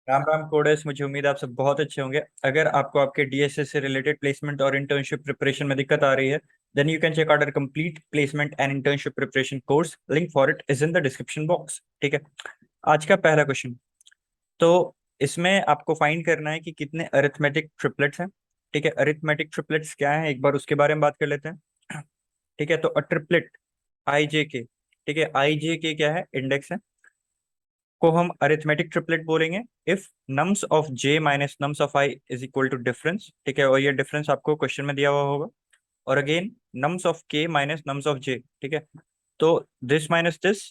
राम राम कोडेस। मुझे उम्मीद है आप सब बहुत अच्छे होंगे। अगर आपको आपके डीएसएस से रिलेटेड प्लेसमेंट और इंटर्नशिप प्रिपरेशन में दिक्कत आ रही है, then you can check out our complete placement and internship preparation course. Link for it is in the description box. ठीक है। आज का पहला क्वेश्चन। तो इसमें आपको फाइंड करना है कि कितने अरिथमेटिक ट्रिपलेट्स हैं। ठीक है, अरिथमेटिक ट्रिपलेट्स क्या है, एक बार उसके बारे में बात कर लेते हैं। ठीक है, तो अ ट्रिपलेट आई जे के। ठीक है, आई जे के क्या है, इंडेक्स है, को हम अरिथमेटिक ट्रिपलेट बोलेंगे if nums of j minus nums of I is equal to difference. ठीक है, और ये डिफरेंस आपको क्वेश्चन में दिया हुआ होगा। और again nums of k minus nums of j. ठीक है, तो दिस माइनस दिस,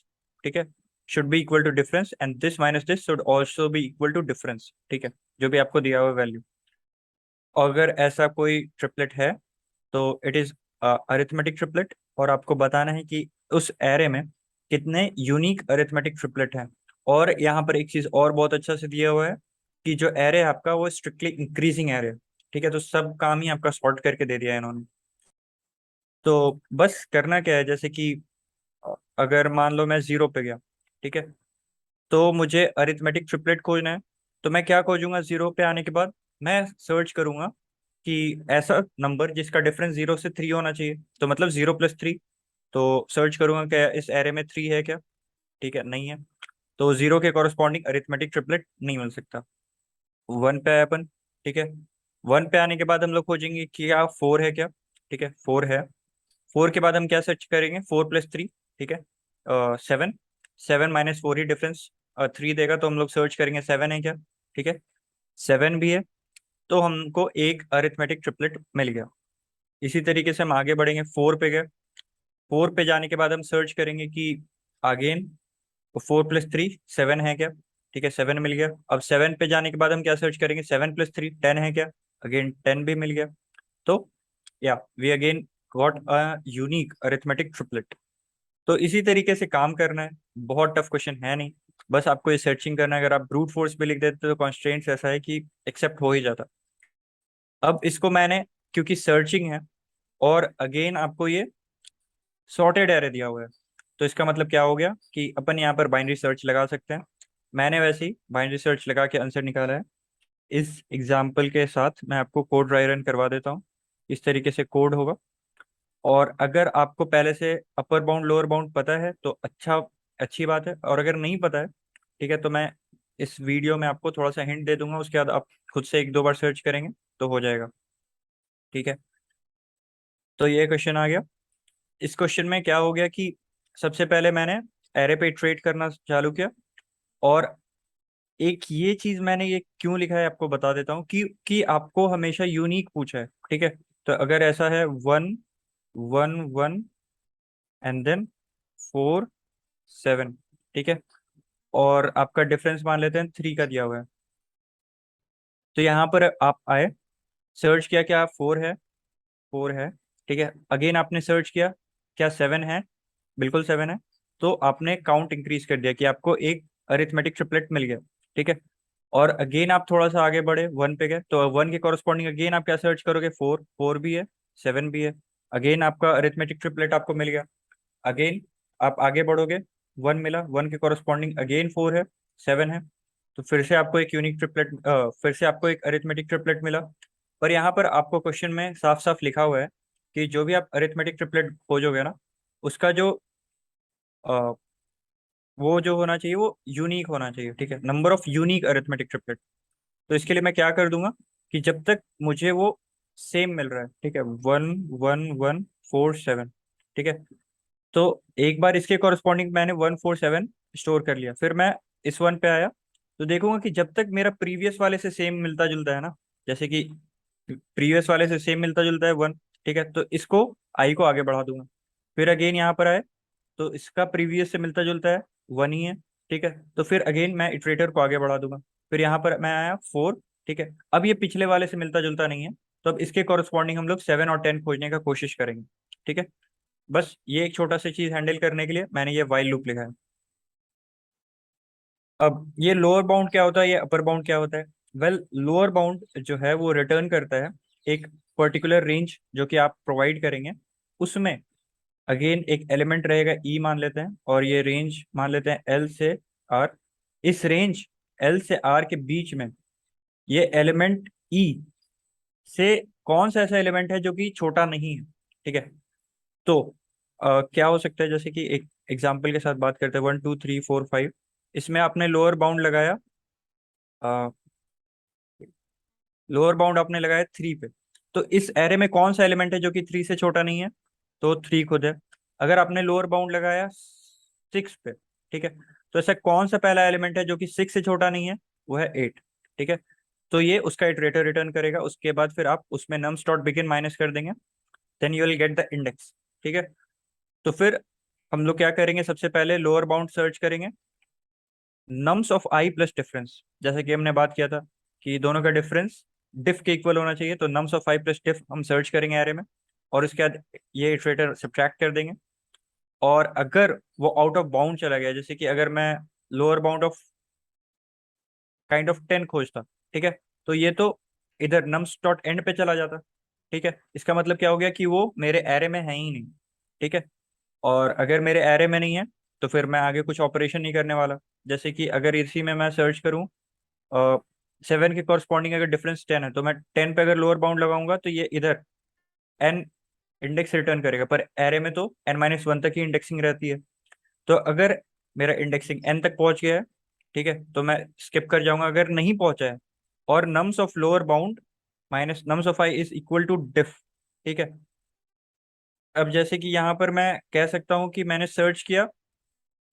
ठीक है, should be equal to difference and this minus this should also be equal to difference. ठीक है, जो भी आपको दिया हुआ वैल्यू। अगर ऐसा कोई ट्रिपलेट है तो इट इज अरिथमेटिक ट्रिपलेट। और आपको बताना है कि उस एरे में कितने यूनिक अरिथमेटिक ट्रिपलेट हैं। और यहाँ पर एक चीज और बहुत अच्छा से दिया हुआ है कि जो एरे है आपका वो स्ट्रिक्टली इंक्रीजिंग एरे। ठीक है, तो सब काम ही आपका सॉर्ट करके दे दिया है इन्होंने। तो बस करना क्या है, जैसे कि अगर मान लो मैं जीरो पे गया, ठीक है, तो मुझे अरिथमेटिक ट्रिपलेट खोजना है। तो मैं क्या खोजूंगा, जीरो पे आने के बाद मैं सर्च करूंगा कि ऐसा नंबर जिसका डिफरेंस जीरो से थ्री होना चाहिए, तो मतलब जीरो प्लस थ्री। तो सर्च करूंगा क्या इस एरे में थ्री है क्या। ठीक है, नहीं है, तो जीरो के कॉरस्पॉन्डिंग अरिथमेटिक ट्रिपलेट नहीं मिल सकता। वन पे आए अपन। ठीक है, वन पे आने के बाद हम लोग खोजेंगे कि क्या फोर है क्या। ठीक है, फोर है। फोर के बाद हम क्या सर्च करेंगे, फोर प्लस थ्री। ठीक है, सेवन। सेवन माइनस फोर ही डिफरेंस थ्री देगा, तो हम लोग सर्च करेंगे सेवन है क्या। ठीक है, सेवन भी है, तो हमको एक अरिथमेटिक ट्रिपलेट मिल गया। इसी तरीके से हम आगे बढ़ेंगे, फोर पे गए। फोर पे जाने के बाद हम सर्च करेंगे कि again four plus three seven है क्या। ठीक है, सेवन मिल गया। अब सेवन पे जाने के बाद हम क्या सर्च करेंगे, सेवन प्लस थ्री टेन है क्या। अगेन टेन भी मिल गया। तो yeah we again got a unique arithmetic triplet. तो इसी तरीके से काम करना है। बहुत टफ क्वेश्चन है नहीं, बस आपको ये सर्चिंग करना है। अगर आप ब्रूट फोर्स पे लिख देते तो कॉन्स्ट्रेंट्स ऐसा है कि एक्सेप्ट हो ही जाता। अब इसको मैंने, क्योंकि सर्चिंग है और अगेन आपको ये सॉर्टेड एरे दिया हुआ है, तो इसका मतलब क्या हो गया कि अपन यहाँ पर बाइनरी सर्च लगा सकते हैं। मैंने वैसे ही बाइनरी सर्च लगा के आंसर निकाला है। इस एग्जाम्पल के साथ मैं आपको कोड ड्राई रन करवा देता हूँ। इस तरीके से कोड होगा। और अगर आपको पहले से अपर बाउंड लोअर बाउंड पता है तो अच्छी बात है, और अगर नहीं पता है, ठीक है, तो मैं इस वीडियो में आपको थोड़ा सा हिंट दे दूंगा, उसके बाद आप खुद से एक दो बार सर्च करेंगे तो हो जाएगा। ठीक है, तो ये क्वेश्चन आ गया। इस क्वेश्चन में क्या हो गया कि सबसे पहले मैंने एरे पे इटरेट करना चालू किया। और एक ये चीज मैंने ये क्यों लिखा है आपको बता देता हूँ कि आपको हमेशा यूनिक पूछा है। ठीक है, तो अगर ऐसा है one one one and then four seven, ठीक है, और आपका डिफरेंस मान लेते हैं थ्री का दिया हुआ है। तो यहाँ पर आप आए, सर्च किया क्या फोर है, फोर है। ठीक है, अगेन आपने सर्च किया क्या सेवन है, बिल्कुल सेवन है। तो आपने काउंट इंक्रीज कर दिया कि आपको एक अरिथमेटिक ट्रिपलेट मिल गया। ठीक है, और अगेन आप थोड़ा सा आगे बढ़े, वन पे गए, तो वन के कॉरस्पॉन्डिंग अगेन आप क्या सर्च करोगे, फोर, फोर भी है, सेवन भी है। अगेन आपका अरिथमेटिक ट्रिपलेट आपको मिल गया। अगेन आप आगे बढ़ोगे, वन मिला, वन के कॉरस्पॉन्डिंग अगेन फोर है, सेवन है। तो फिर से आपको एक यूनिक ट्रिपलेट, फिर से आपको एक अरिथमेटिक ट्रिपलेट मिला। पर यहाँ पर आपको क्वेश्चन में साफ साफ लिखा हुआ है कि जो भी आप अरिथमेटिक ट्रिपलेट खोजोगे ना, उसका जो अ, वो जो होना चाहिए वो यूनिक होना चाहिए। ठीक है, number of unique arithmetic triplet. तो इसके लिए मैं क्या कर दूंगा कि जब तक मुझे वो सेम मिल रहा है, ठीक है, one one one four seven, ठीक है, तो एक बार इसके कॉरस्पॉन्डिंग मैंने वन फोर सेवन स्टोर कर लिया, फिर मैं इस वन पे आया, तो देखूंगा कि जब तक मेरा प्रीवियस वाले से सेम मिलता जुलता है ना, जैसे कि प्रीवियस वाले से सेम मिलता जुलता है वन, ठीक है, तो इसको आई को आगे बढ़ा दूंगा। फिर अगेन यहाँ पर आए, तो इसका प्रीवियस से मिलता जुलता है वन ही है। ठीक है, तो फिर अगेन मैं इटरेटर को आगे बढ़ा दूंगा। फिर यहाँ पर मैं आया फोर। ठीक है, अब ये पिछले वाले से मिलता जुलता नहीं है, तो अब इसके कॉरस्पॉन्डिंग हम लोग सेवन और टेन खोजने का कोशिश करेंगे। ठीक है, बस ये एक छोटा सा चीज हैंडल करने के लिए मैंने ये वाइल लूप लिखा है। अब ये लोअर बाउंड क्या होता है, ये अपर बाउंड क्या होता है। वेल, लोअर बाउंड जो है वो रिटर्न करता है एक पर्टिकुलर रेंज जो कि आप प्रोवाइड करेंगे। उसमें अगेन एक एलिमेंट रहेगा ई मान लेते हैं, और ये रेंज मान लेते हैं एल से आर। इस रेंज L से R के बीच में ये एलिमेंट E से कौन सा ऐसा एलिमेंट है जो कि छोटा नहीं है, ठीक है। तो क्या हो सकता है, जैसे कि एक एग्जांपल के साथ बात करते हैं, 1 2 3 4 5। इसमें आपने लोअर बाउंड लगाया, लोअर बाउंड आपने लगाया 3 पे। तो इस एरे में कौन सा एलिमेंट है जो कि 3 से छोटा नहीं है? तो 3 खुद है। अगर आपने लोअर बाउंड लगाया 6 पे, ठीक है, तो ऐसा कौन सा पहला एलिमेंट है जो कि 6 से छोटा नहीं है? वो है 8, ठीक है। तो ये उसका इटरेटर रिटर्न करेगा, उसके बाद फिर आप उसमें नम्स डॉट बिगिन माइनस कर देंगे, then you will get the index, ठीक है। तो फिर हम लोग क्या करेंगे, सबसे पहले लोअर बाउंड सर्च करेंगे, nums of I plus difference, जैसे कि हमने बात किया था कि दोनों का डिफरेंस डिफ के इक्वल होना चाहिए। तो नम्स ऑफ आई प्लस डिफ हम सर्च करेंगे एरे में, और उसके बाद ये इटरेटर सब्ट्रैक्ट कर देंगे। और अगर वो आउट ऑफ बाउंड चला गया, जैसे कि अगर मैं lower bound of kind of 10 खोजता, ठीक है, तो ये तो इधर नम्स डॉट एंड पे चला जाता, ठीक है। इसका मतलब क्या हो गया कि वो मेरे एरे में है ही नहीं, ठीक है। और अगर मेरे एरे में नहीं है तो फिर मैं आगे कुछ ऑपरेशन नहीं करने वाला। जैसे कि अगर इसी में मैं सर्च करूं 7 के कॉरस्पॉन्डिंग अगर डिफरेंस 10 है, तो मैं 10 पे अगर लोअर बाउंड लगाऊंगा तो ये इधर एन इंडेक्स रिटर्न करेगा, पर एरे में तो n-1 तक ही इंडेक्सिंग रहती है। तो अगर मेरा इंडेक्सिंग n तक पहुंच गया है, ठीक है, तो मैं स्किप कर जाऊंगा। अगर नहीं पहुंचा है और nums of lower bound minus nums of I is equal to diff, ठीक है। अब जैसे कि यहाँ पर मैं कह सकता हूँ कि मैंने सर्च किया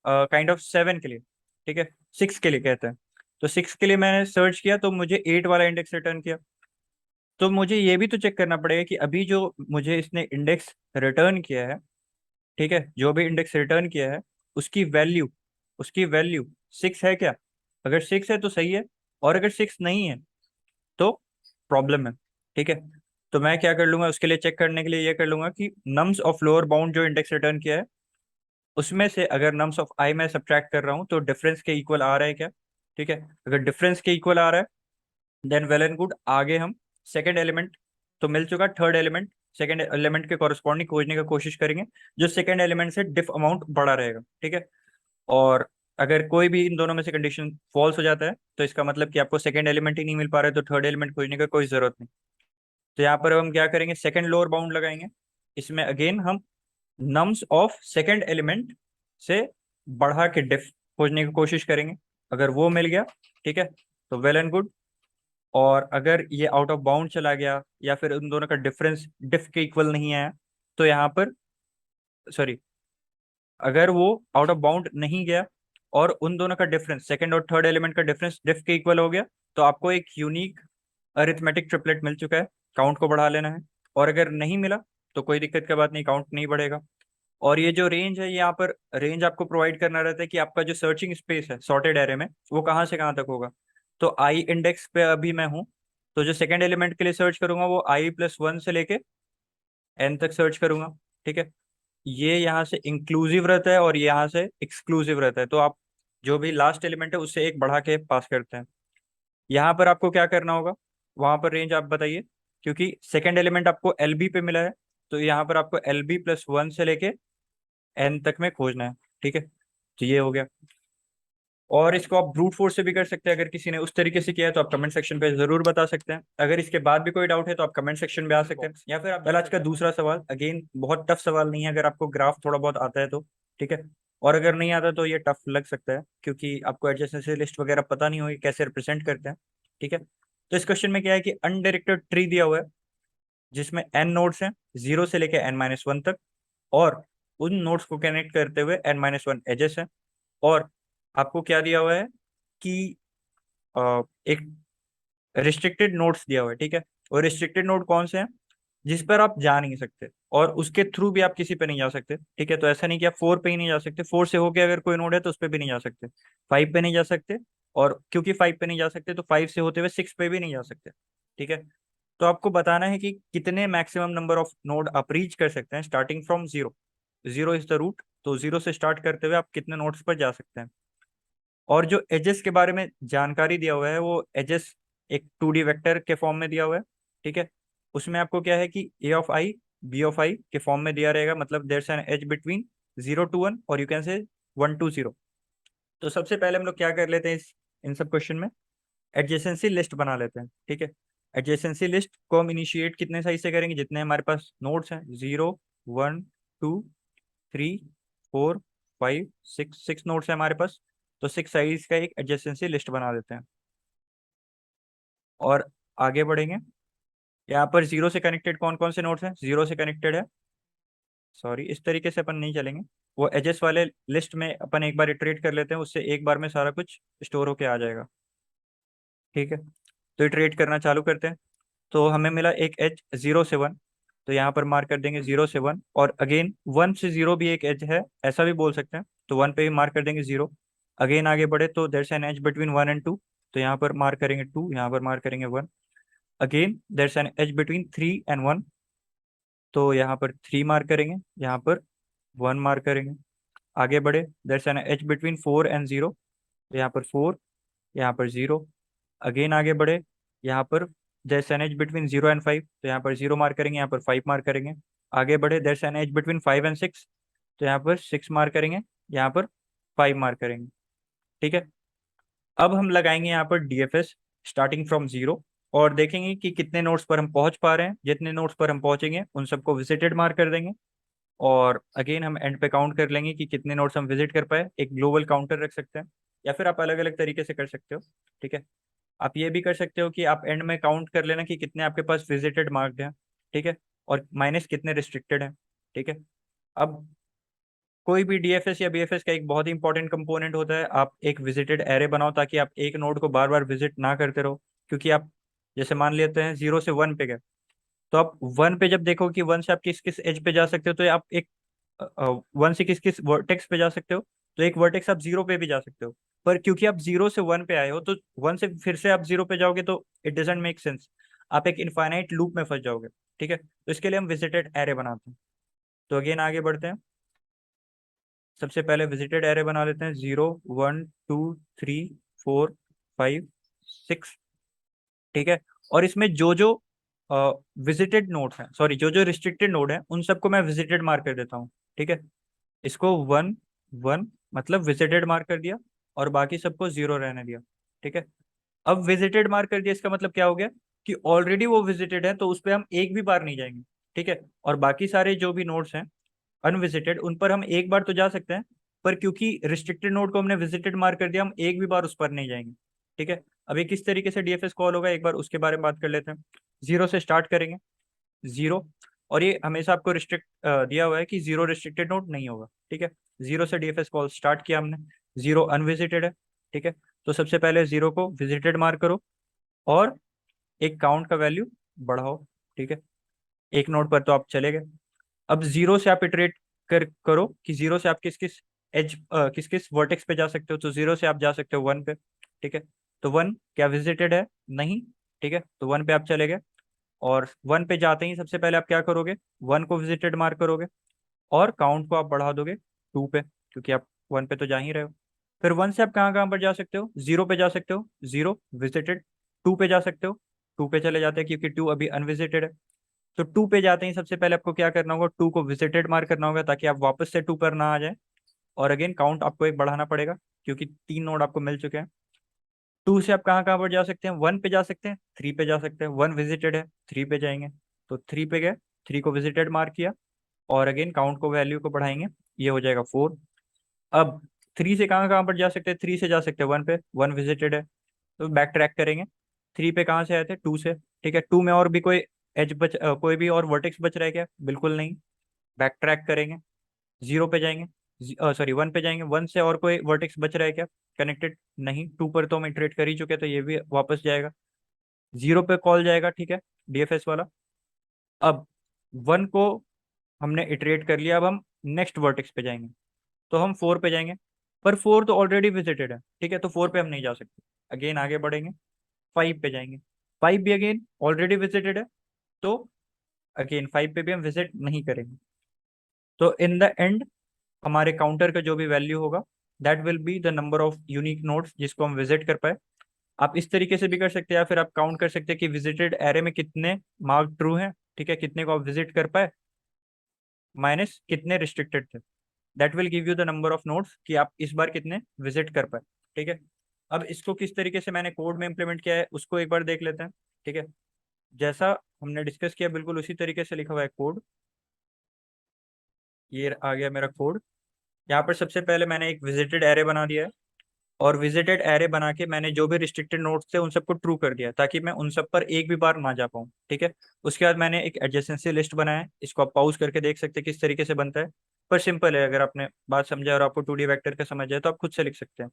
काइंड ऑफ 7 के लिए, ठीक है, 6 के लिए कहते हैं। तो 6 के लिए मैंने सर्च किया तो मुझे 8 वाला इंडेक्स रिटर्न किया। तो मुझे ये भी तो चेक करना पड़ेगा कि अभी जो मुझे इसने इंडेक्स रिटर्न किया है, ठीक है, जो भी इंडेक्स रिटर्न किया है उसकी वैल्यू 6 है क्या? अगर 6 है तो सही है, और अगर 6 नहीं है तो प्रॉब्लम है, ठीक है। तो मैं क्या कर लूंगा, उसके लिए चेक करने के लिए ये कर लूंगा कि नम्स ऑफ लोअर बाउंड जो इंडेक्स रिटर्न किया है उसमें से अगर नम्स ऑफ आई मैं सब्ट्रैक्ट कर रहा हूँ तो डिफरेंस के इक्वल आ रहा है क्या, ठीक है। अगर डिफरेंस के इक्वल आ रहा है देन वेल एंड गुड, आगे हम सेकंड एलिमेंट तो मिल चुका, थर्ड एलिमेंट, सेकंड एलिमेंट के कॉरस्पॉन्डिंग खोजने की कोशिश करेंगे जो सेकंड एलिमेंट से डिफ अमाउंट बड़ा रहेगा, ठीक है। और अगर कोई भी इन दोनों में से कंडीशन फॉल्स हो जाता है तो इसका मतलब कि आपको सेकंड एलिमेंट ही नहीं मिल पा रहा है, तो थर्ड एलिमेंट खोजने का कोई जरूरत नहीं। तो यहाँ पर हम क्या करेंगे, सेकंड लोअर बाउंड लगाएंगे। इसमें अगेन हम नम्स ऑफ सेकंड एलिमेंट से बढ़ा के डिफ खोजने की कोशिश करेंगे। अगर वो मिल गया, ठीक है, तो वेल एंड गुड। और अगर ये आउट ऑफ बाउंड चला गया या फिर उन दोनों का डिफरेंस डिफ के इक्वल नहीं आया, तो यहाँ पर सॉरी, अगर वो आउट ऑफ बाउंड नहीं गया और उन दोनों का डिफरेंस सेकंड और थर्ड एलिमेंट का डिफरेंस डिफ के इक्वल हो गया, तो आपको एक यूनिक अरिथमेटिक ट्रिपलेट मिल चुका है, काउंट को बढ़ा लेना है। और अगर नहीं मिला तो कोई दिक्कत की बात नहीं, काउंट नहीं बढ़ेगा। और ये जो रेंज है, यहाँ पर रेंज आपको प्रोवाइड करना रहता है कि आपका जो सर्चिंग स्पेस है सॉर्टेड एरे में वो कहाँ से कहाँ तक होगा। तो आई इंडेक्स पे अभी मैं हूँ, तो जो सेकंड एलिमेंट के लिए सर्च करूंगा वो i+1 से लेके n तक सर्च करूंगा, ठीक है। ये यहाँ से इंक्लूसिव रहता है और ये यहाँ से एक्सक्लूसिव रहता है, तो आप जो भी लास्ट एलिमेंट है उससे एक बढ़ा के पास करते हैं। यहाँ पर आपको क्या करना होगा, वहां पर रेंज आप बताइए, क्योंकि सेकंड एलिमेंट आपको एल बी पे मिला है, तो यहाँ पर आपको LB+1 से लेके n तक में खोजना है, ठीक है। तो ये हो गया। और इसको आप ब्रूट फोर्स से भी कर सकते हैं, अगर किसी ने उस तरीके से किया है तो आप कमेंट सेक्शन पे जरूर बता सकते हैं। अगर इसके बाद भी कोई डाउट है तो आप कमेंट सेक्शन में आ सकते हैं, या फिर आप पहले आज का दूसरा सवाल, अगेन बहुत टफ सवाल नहीं है, अगर आपको ग्राफ थोड़ा बहुत आता है तो, ठीक है। और अगर नहीं आता तो ये टफ लग सकता है क्योंकि आपको एडजेसेंसी लिस्ट वगैरह पता नहीं होगी कैसे रिप्रेजेंट करते हैं, ठीक है। तो इस क्वेश्चन में क्या है कि अनडायरेक्टेड ट्री दिया हुआ है जिसमें n नोड्स हैं, 0 से लेके n-1 तक, और उन नोड्स को कनेक्ट करते हुए n-1 एजेस है। और आपको क्या दिया हुआ है कि एक रिस्ट्रिक्टेड नोड्स दिया हुआ है, ठीक है। और रिस्ट्रिक्टेड नोड कौन से हैं, जिस पर आप जा नहीं सकते और उसके थ्रू भी आप किसी पे नहीं जा सकते, ठीक है। तो ऐसा नहीं कि आप 4 पे ही नहीं जा सकते, 4 से होके अगर कोई नोड है तो उस पर भी नहीं जा सकते, 5 पे नहीं जा सकते, और क्योंकि 5 पे नहीं जा सकते तो 5 से होते हुए 6 पे भी नहीं जा सकते, ठीक है। तो आपको बताना है कि कितने मैक्सिमम नंबर ऑफ नोड आप रीच कर सकते हैं starting from 0। 0 is the root, तो 0 से स्टार्ट करते हुए आप कितने नोड्स पर जा सकते हैं। और जो एजेस के बारे में जानकारी दिया हुआ है वो एजेस एक 2D वेक्टर के फॉर्म में दिया हुआ है, ठीक है। उसमें आपको क्या है कि A(i) B(i) के फॉर्म में दिया रहेगा, मतलब there is an edge between 0 to 1 और यू कैन से 1 to 0। तो सबसे पहले हम लोग क्या कर लेते हैं इस इन सब क्वेश्चन में एडजेसेंसी लिस्ट बना लेते हैं, ठीक है। एडजेसेंसी लिस्ट को हम इनिशिएट कितने साइज से करेंगे, जितने हमारे पास नोड्स हैं, 0 1 2 3 4 5 6, 6 नोड्स हैं हमारे पास, तो 6 साइज का एक एडजेसेंसी लिस्ट बना देते हैं। और आगे बढ़ेंगे, यहाँ पर जीरो से कनेक्टेड कौन कौन से नोड्स हैं, जीरो से कनेक्टेड है, सॉरी इस तरीके से अपन नहीं चलेंगे, वो एजेस वाले लिस्ट में अपन एक बार इटरेट कर लेते हैं, उससे एक बार में सारा कुछ स्टोर होके आ जाएगा, ठीक है। तो इटरेट करना चालू करते हैं। तो हमें मिला एक एज 0 से 1, तो यहाँ पर मार्क कर देंगे 0 से 1, और अगेन 1 से 0 भी एक एज है, ऐसा भी बोल सकते हैं, तो 1 पे भी मार्क कर देंगे 0। अगेन आगे बढ़े तो there an edge between 1 and 2, तो यहाँ पर मार्क करेंगे 2, यहाँ पर मार्क करेंगे 1। Again there an edge between 3 and 1, तो यहाँ पर 3 मार्क करेंगे, यहाँ पर 1 मार्क करेंगे। आगे बढ़े, there an edge between 4 and 0, तो यहाँ पर 4, यहाँ पर 0। अगेन आगे बढ़े, यहाँ पर there an edge between 0 and 5, तो यहाँ पर 0 मार्क करेंगे, यहाँ पर 5 मार्क करेंगे। आगे बढ़े, there an edge between 5 and 6, तो यहाँ पर 6 मार्क करेंगे, यहाँ पर 5 मार्क करेंगे, ठीक है। अब हम लगाएंगे यहाँ पर डीएफएस स्टार्टिंग फ्रॉम 0, और देखेंगे कि कितने नोड्स पर हम पहुंच पा रहे हैं, जितने नोड्स पर हम पहुंचेंगे उन सबको विजिटेड मार्क कर देंगे। और अगेन हम एंड पे काउंट कर लेंगे कि कितने नोड्स हम विजिट कर पाए, एक ग्लोबल काउंटर रख सकते हैं, या फिर आप अलग अलग तरीके से कर सकते हो, ठीक है। आप ये भी कर सकते हो कि आप एंड में काउंट कर लेना कि कितने आपके पास विजिटेड मार्क्ड हैं, ठीक है, और माइनस कितने रिस्ट्रिक्टेड हैं, ठीक है। अब कोई भी डीएफएस या बीएफएस का एक बहुत ही इंपॉर्टेंट कंपोनेंट होता है, आप एक विजिटेड एरे बनाओ, ताकि आप एक नोड को बार बार विजिट ना करते रहो। क्योंकि आप जैसे मान लेते हैं 0 से 1 पे गए, तो आप 1 पे जब देखो कि 1 से आप किस किस एज पे जा सकते हो, तो आप एक 1 से किस किस वर्टेक्स पे जा सकते हो, तो एक वर्टेक्स आप 0 पे भी जा सकते हो। पर क्योंकि आप 0 से 1 पे आए हो, तो 1 से फिर से आप 0 पे जाओगे तो इट डजेंट मेक सेंस, आप एक इनफाइनाइट लूप में फंस जाओगे, ठीक है। तो इसके लिए हम विजिटेड एरे बनाते हैं। तो अगेन आगे बढ़ते हैं, सबसे पहले विजिटेड एरे बना लेते हैं, 0 1 2 3 4 5 6, ठीक है। और इसमें जो जो विजिटेड नोड है, सॉरी जो जो रिस्ट्रिक्टेड नोड है, उन सबको मैं विजिटेड मार्क कर देता हूँ, ठीक है। इसको 1 1 मतलब विजिटेड मार्क कर दिया, और बाकी सबको 0 रहने दिया, ठीक है। अब विजिटेड मार्क कर दिया, इसका मतलब क्या हो गया कि ऑलरेडी वो विजिटेड है, तो उस पर हम एक भी बार नहीं जाएंगे, ठीक है। और बाकी सारे जो भी नोड्स हैं अनविजिटेड, उन पर हम एक बार तो जा सकते हैं, पर क्योंकि रिस्ट्रिक्टेड नोड को हमने विजिटेड मार्क कर दिया, हम एक भी बार उस पर नहीं जाएंगे, ठीक है। अब ये किस तरीके से डीएफएस कॉल होगा, एक बार उसके बारे में बात कर लेते हैं। 0 से स्टार्ट करेंगे, 0, और ये हमेशा आपको रिस्ट्रिक्ट दिया हुआ है कि 0 रिस्ट्रिक्टेड नोड नहीं होगा, ठीक है। 0 से डीएफएस कॉल स्टार्ट किया हमने, 0 अनविजिटेड है, ठीक है। तो सबसे पहले 0 को विजिटेड मार्क करो, और एक काउंट का वैल्यू बढ़ाओ, ठीक है। एक नोड पर तो आप चले गए। अब 0 से आप इटरेट करो कि 0 से आप किस किस एज किस किस वर्टेक्स पे जा सकते हो, तो 0 से आप जा सकते हो 1 पे, ठीक है। तो 1 क्या विजिटेड है, नहीं, ठीक है, तो 1 पे आप चले गए। और 1 पे जाते ही सबसे पहले आप क्या करोगे, 1 को विजिटेड मार्क करोगे, और काउंट को आप बढ़ा दोगे 2 पे, क्योंकि आप 1 पे तो जा ही रहे हो। फिर 1 से आप कहाँ कहाँ पर जा सकते हो, 0 पे जा सकते हो, 0 विजिटेड। 2 पे जा सकते हो, 2 पे चले जाते हैं क्योंकि 2 अभी अनविजिटेड है। तो 2 पे जाते ही सबसे पहले आपको क्या करना होगा, 2 को विजिटेड मार्क करना होगा, ताकि आप वापस से 2 पर ना आ जाए। और अगेन काउंट आपको एक बढ़ाना पड़ेगा, क्योंकि 3 नोड आपको मिल चुके हैं। 2 से आप कहाँ कहाँ पर जा सकते हैं, 1 पे जा सकते हैं, 3 पे जा सकते हैं, 1 विजिटेड है, 3 पे जाएंगे, तो 3 पे गए, 3 को विजिटेड मार्क किया, और अगेन काउंट को वैल्यू को बढ़ाएंगे, ये हो जाएगा 4। अब 3 से कहाँ कहाँ पर जा सकते हैं, 3 से जा सकते हैं 1 पे, 1 विजिटेड है, तो बैक ट्रैक करेंगे। 3 पे कहाँ से आए थे, 2 से, ठीक है। 2 में और भी कोई एज कोई भी और वर्टेक्स बच रहा है क्या, बिल्कुल नहीं। बैक ट्रैक करेंगे, 0 पे जाएंगे, सॉरी 1 पे जाएंगे, 1 से और कोई वर्टेक्स बच रहा है क्या, कनेक्टेड नहीं। 2 पर तो हम इटरेट कर ही चुके हैं, तो ये भी वापस जाएगा, 0 पे कॉल जाएगा, ठीक है, डीएफएस वाला। अब 1 को हमने इटरेट कर लिया, अब हम नेक्स्ट वर्टेक्स पे जाएंगे, तो हम 4 पे जाएंगे, पर 4 तो ऑलरेडी विजिटेड है, ठीक है, तो 4 पे हम नहीं जा सकते। अगेन आगे बढ़ेंगे, 5 पे जाएंगे, 5 भी अगेन ऑलरेडी विजिटेड है, तो अगेन 5 पे भी हम विजिट नहीं करेंगे। तो इन द एंड हमारे काउंटर का जो भी वैल्यू होगा, that will be the number of unique nodes जिसको हम विजिट कर पाए। आप इस तरीके से भी कर सकते हैं, या फिर आप काउंट कर सकते हैं कि विजिटेड एरे में कितने मार्क ट्रू हैं, ठीक है, कितने को आप विजिट कर पाए, माइनस कितने रिस्ट्रिक्टेड थे। That will give you the number of nodes कि आप इस बार कितने विजिट कर पाए, ठीक है। अब इसको किस तरीके से मैंने कोड में इम्प्लीमेंट किया है उसको एक बार देख लेते हैं। ठीक है, जैसा हमने डिस्कस किया बिल्कुल उसी तरीके से लिखा हुआ है कोड। ये आ गया मेरा कोड। यहाँ पर सबसे पहले मैंने एक विजिटेड एरे बना दिया है, और विजिटेड एरे बना के मैंने जो भी रिस्ट्रिक्टेड नोड्स थे उन सबको ट्रू कर दिया ताकि मैं उन सब पर एक भी बार ना जा पाऊँ। ठीक है, उसके बाद मैंने एक एडजेसेंसी लिस्ट बनाया है, इसको आप पॉज करके देख सकते हैं किस तरीके से बनता है। पर सिंपल है, अगर आपने बात समझा और आपको 2D वेक्टर का समझ है तो आप खुद से लिख सकते हैं।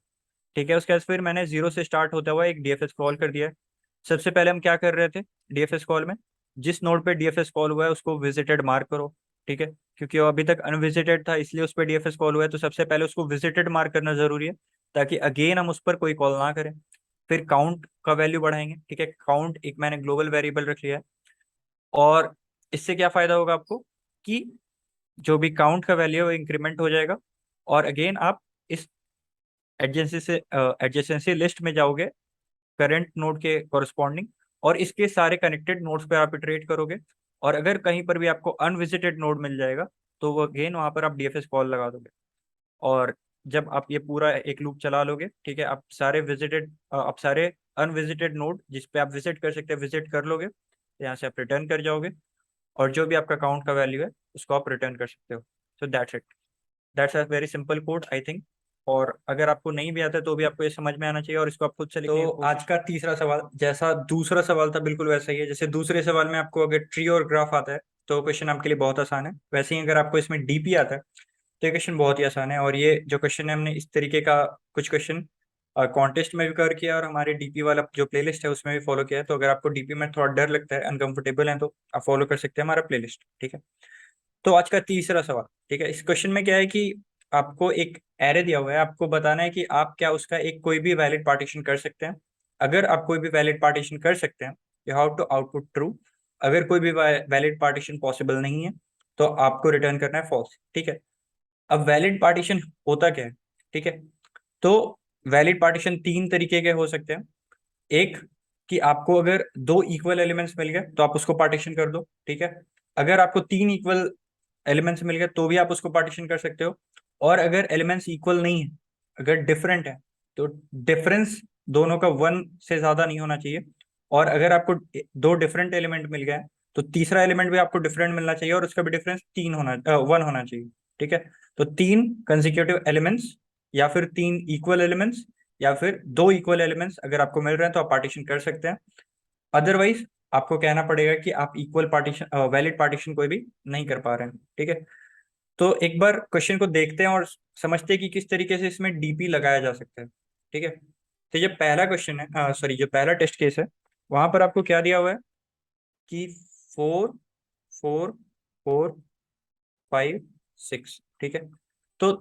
ठीक है, उसके बाद फिर मैंने जीरो से स्टार्ट होता हुआ एक डीएफएस कॉल कर दिया है। सबसे पहले हम क्या कर रहे थे डीएफएस कॉल में, जिस नोड पे डीएफएस कॉल हुआ है उसको विजिटेड मार्क करो। ठीक है, क्योंकि वो अभी तक अनविजिटेड था इसलिए उस पर डीएफएस कॉल हुआ है, तो सबसे पहले उसको विजिटेड मार्क करना जरूरी है ताकि अगेन हम उस पर कोई कॉल ना करें। फिर काउंट का वैल्यू बढ़ाएंगे। ठीक है, काउंट एक मैंने ग्लोबल वेरिएबल रख लिया है, और इससे क्या फायदा होगा आपको कि जो भी काउंट का वैल्यू है वो इंक्रीमेंट हो जाएगा, और अगेन आप इस एडजेसेंसी लिस्ट में जाओगे करंट नोड के कॉरस्पॉन्डिंग, और इसके सारे कनेक्टेड नोड्स पे आप इटरेट करोगे, और अगर कहीं पर भी आपको अनविजिटेड नोड मिल जाएगा तो वो अगेन वहां पर आप डीएफएस कॉल लगा दोगे। और जब आप ये पूरा एक लूप चला लोगे, ठीक है, आप सारे अनविजिटेड नोड जिस पे आप विजिट कर सकते हैं विजिट कर लोगे, तो यहाँ से आप रिटर्न कर जाओगे, और जो भी आपका काउंट का वैल्यू है उसको आप रिटर्न कर सकते हो। So that's it, that's a very simple code I think. और अगर आपको नहीं भी आता है तो भी आपको ये समझ में आना चाहिए, और इसको आप खुद से लिखने की कोशिश। आज का तीसरा सवाल जैसा दूसरा सवाल था बिल्कुल वैसा ही है। जैसे दूसरे सवाल में आपको अगर ट्री और ग्राफ आता है तो क्वेश्चन आपके लिए बहुत आसान है, वैसे ही अगर आपको इसमें डीपी आता है तो ये क्वेश्चन बहुत ही आसान है। और ये जो क्वेश्चन है हमने इस तरीके का कुछ क्वेश्चन कॉन्टेस्ट में भी कर किया, और हमारे डीपी वाला जो प्लेलिस्ट है उसमें भी फॉलो किया है। तो अगर आपको डीपी में थोड़ा डर लगता है, अनकंफर्टेबल है, तो आप फॉलो कर सकते हैं हमारा प्लेलिस्ट। ठीक है, तो आज का तीसरा सवाल। ठीक है, इस क्वेश्चन में क्या है कि आपको एक एरे दिया हुआ है, आपको बताना है कि आप क्या उसका एक कोई भी वैलिड पार्टीशन कर सकते हैं। अगर आप कोई भी वैलिड पार्टीशन कर सकते हैं, you have to output true. अगर कोई भी वैलिड पार्टीशन पॉसिबल नहीं है तो आपको रिटर्न करना है फॉल्स। ठीक है, अब वैलिड पार्टीशन होता क्या है। ठीक है, तो वैलिड पार्टीशन तीन तरीके के हो सकते हैं। एक, कि आपको अगर दो इक्वल एलिमेंट्स मिल गए तो आप उसको पार्टीशन कर दो। ठीक है, अगर आपको तीन इक्वल एलिमेंट्स मिल गए तो भी आप उसको पार्टीशन कर सकते हो। और अगर एलिमेंट्स इक्वल नहीं है, अगर डिफरेंट है, तो डिफरेंस दोनों का वन से ज्यादा नहीं होना चाहिए। और अगर आपको दो डिफरेंट एलिमेंट मिल गए तो तीसरा एलिमेंट भी आपको डिफरेंट मिलना चाहिए, और उसका भी डिफरेंस वन होना चाहिए। ठीक है, तो तीन कंसेक्यूटिव एलिमेंट्स, या फिर तीन इक्वल एलिमेंट्स, या फिर दो इक्वल एलिमेंट्स अगर आपको मिल रहे हैं तो आप पार्टीशन कर सकते हैं। अदरवाइज आपको कहना पड़ेगा कि आप इक्वल पार्टीशन वैलिड पार्टीशन कोई भी नहीं कर पा रहे हैं। ठीक है, तो एक बार क्वेश्चन को देखते हैं और समझते हैं कि किस तरीके से इसमें डीपी लगाया जा सकता है। ठीक है, तो ये पहला क्वेश्चन है, सॉरी, जो पहला टेस्ट केस है वहां पर आपको क्या दिया हुआ है कि 4 4 4 5 6। ठीक है, तो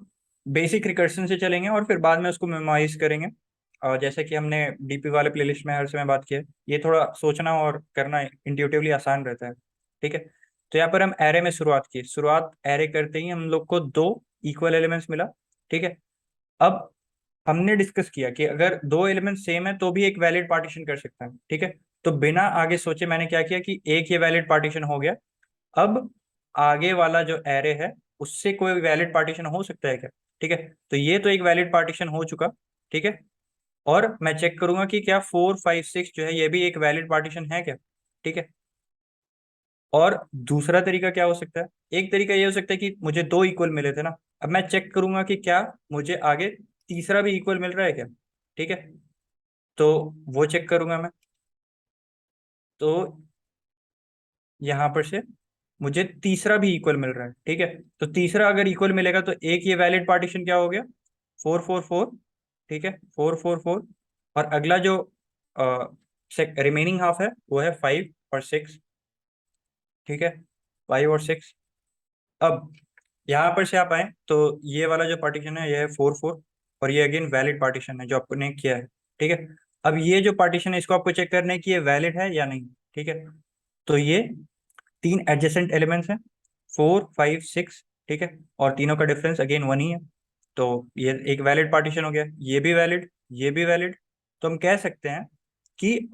बेसिक रिकर्शन से चलेंगे और फिर बाद में उसको मेमोराइज करेंगे, और जैसे कि हमने डीपी वाले प्लेलिस्ट में हर समय बात की है, ये थोड़ा सोचना और करना इंट्यूटिवली आसान रहता है। ठीक है, तो यहाँ पर हम एरे में शुरुआत की, शुरुआत एरे करते ही हम लोग को दो इक्वल एलिमेंट्स मिला। ठीक है, अब हमने डिस्कस किया कि अगर दो एलिमेंट सेम है तो भी एक वैलिड पार्टीशन कर सकता है। ठीक है, तो बिना आगे सोचे मैंने क्या किया कि एक ये वैलिड पार्टीशन हो गया। अब आगे वाला जो एरे है उससे कोई वैलिड पार्टीशन हो सकता है क्या। ठीक है, तो ये तो एक वैलिड पार्टीशन हो चुका। ठीक है, और मैं चेक करूंगा कि क्या 4 5 6 जो है ये भी एक वैलिड पार्टीशन है क्या। ठीक है, और दूसरा तरीका क्या हो सकता है, एक तरीका ये हो सकता है कि मुझे दो इक्वल मिले थे ना, अब मैं चेक करूंगा कि क्या मुझे आगे तीसरा भी इक्वल मिल रहा है क्या। ठीक है, तो वो चेक करूंगा मैं। तो यहाँ पर से मुझे तीसरा भी इक्वल मिल रहा है। ठीक है, तो तीसरा अगर इक्वल मिलेगा तो एक ये वैलिड पार्टीशन क्या हो गया, 4 4 4। ठीक है, 4 4 4, और अगला जो रिमेनिंग हाफ है वो है 5 और 6। ठीक है, 5 और 6। अब यहाँ पर से आप आए तो ये वाला जो पार्टीशन है ये है 4 4, और ये अगेन वैलिड पार्टीशन है जो आपने किया है। ठीक है, अब ये जो पार्टीशन है इसको आपको चेक करना है कि ये वैलिड है या नहीं। ठीक है, तो ये तीन एडजेसेंट एलिमेंट्स हैं, 4 5 6। ठीक है, और तीनों का डिफरेंस अगेन वन ही है, तो ये एक वैलिड पार्टीशन हो गया, ये भी वैलिड, ये भी वैलिड। तो हम कह सकते हैं कि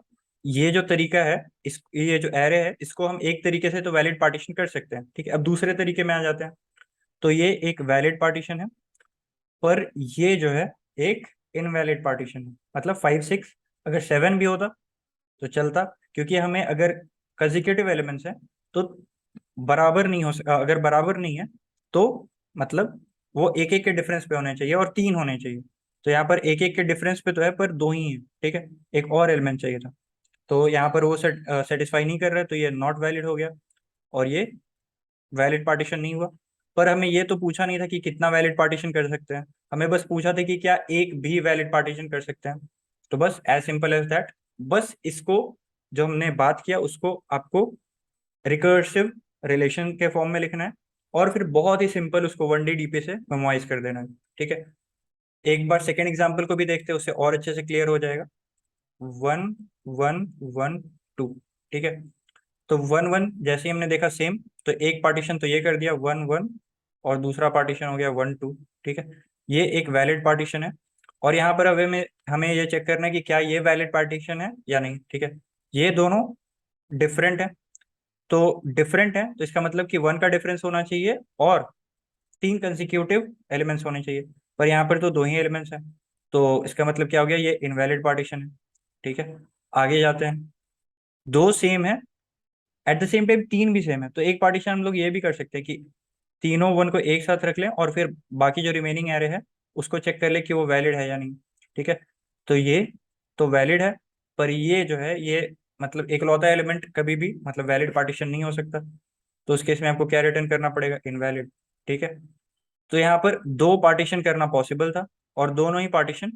ये जो तरीका है, इस ये जो एरे है इसको हम एक तरीके से तो वैलिड पार्टीशन कर सकते हैं। ठीक है, अब दूसरे तरीके में आ जाते हैं। तो ये एक वैलिड पार्टीशन है, पर ये जो है एक इनवैलिड पार्टीशन है। मतलब 5 6, अगर 7 भी होता तो चलता, क्योंकि हमें अगर कंसेक्यूटिव एलिमेंट्स है तो बराबर नहीं हो सकता। अगर बराबर नहीं है तो मतलब वो एक एक के डिफरेंस पे होने चाहिए और 3 होने चाहिए। तो यहाँ पर एक एक के डिफरेंस पे तो है पर 2 ही है, ठीक है। एक और एलिमेंट चाहिए था, तो यहाँ पर वो सेटिस्फाई नहीं कर रहा है, तो ये नॉट वैलिड हो गया और ये वैलिड पार्टीशन नहीं हुआ। पर हमें ये तो पूछा नहीं था कि कितना वैलिड पार्टीशन कर सकते हैं, हमें बस पूछा था कि क्या एक भी वैलिड पार्टीशन कर सकते हैं। तो बस एज सिंपल एज दैट, बस इसको जो हमने बात किया उसको आपको रिकर्सिव रिलेशन के फॉर्म में लिखना है और फिर बहुत ही सिंपल उसको 1D डीपी से मेमोराइज कर देना है, ठीक है। एक बार सेकेंड एग्जाम्पल को भी देखते हैं, उससे और अच्छे से क्लियर हो जाएगा। 1 1 1 2, ठीक है। तो 1 1 जैसे ही हमने देखा सेम, तो एक पार्टीशन तो ये कर दिया 1 1, और दूसरा पार्टीशन हो गया 1 2, ठीक है। ये एक वैलिड पार्टीशन है। और यहाँ पर अब हमें हमें ये चेक करना है कि क्या ये वैलिड पार्टीशन है या नहीं, ठीक है। ये दोनों डिफरेंट है, तो डिफरेंट है तो इसका मतलब कि 1 का डिफरेंस होना चाहिए और 3 कंसेक्यूटिव एलिमेंट्स होने चाहिए। पर यहाँ पर तो 2 ही एलिमेंट्स हैं, तो इसका मतलब क्या हो गया, ये इनवैलिड पार्टीशन है, ठीक है। आगे जाते हैं। दो सेम है, एट द सेम टाइम 3 भी सेम है, तो एक पार्टीशन हम लोग ये भी कर सकते हैं कि तीनों 1 को एक साथ रख लें और फिर बाकी जो रिमेनिंग एरे है उसको चेक कर ले कि वो वैलिड है या नहीं, ठीक है। तो ये तो वैलिड है, पर ये जो है ये मतलब एकलौता एलिमेंट कभी भी मतलब वैलिड पार्टीशन नहीं हो सकता। तो उस केस में आपको क्या रिटर्न करना पड़ेगा, इनवैलिड, ठीक है। तो यहाँ पर दो पार्टीशन करना पॉसिबल था और दोनों ही पार्टीशन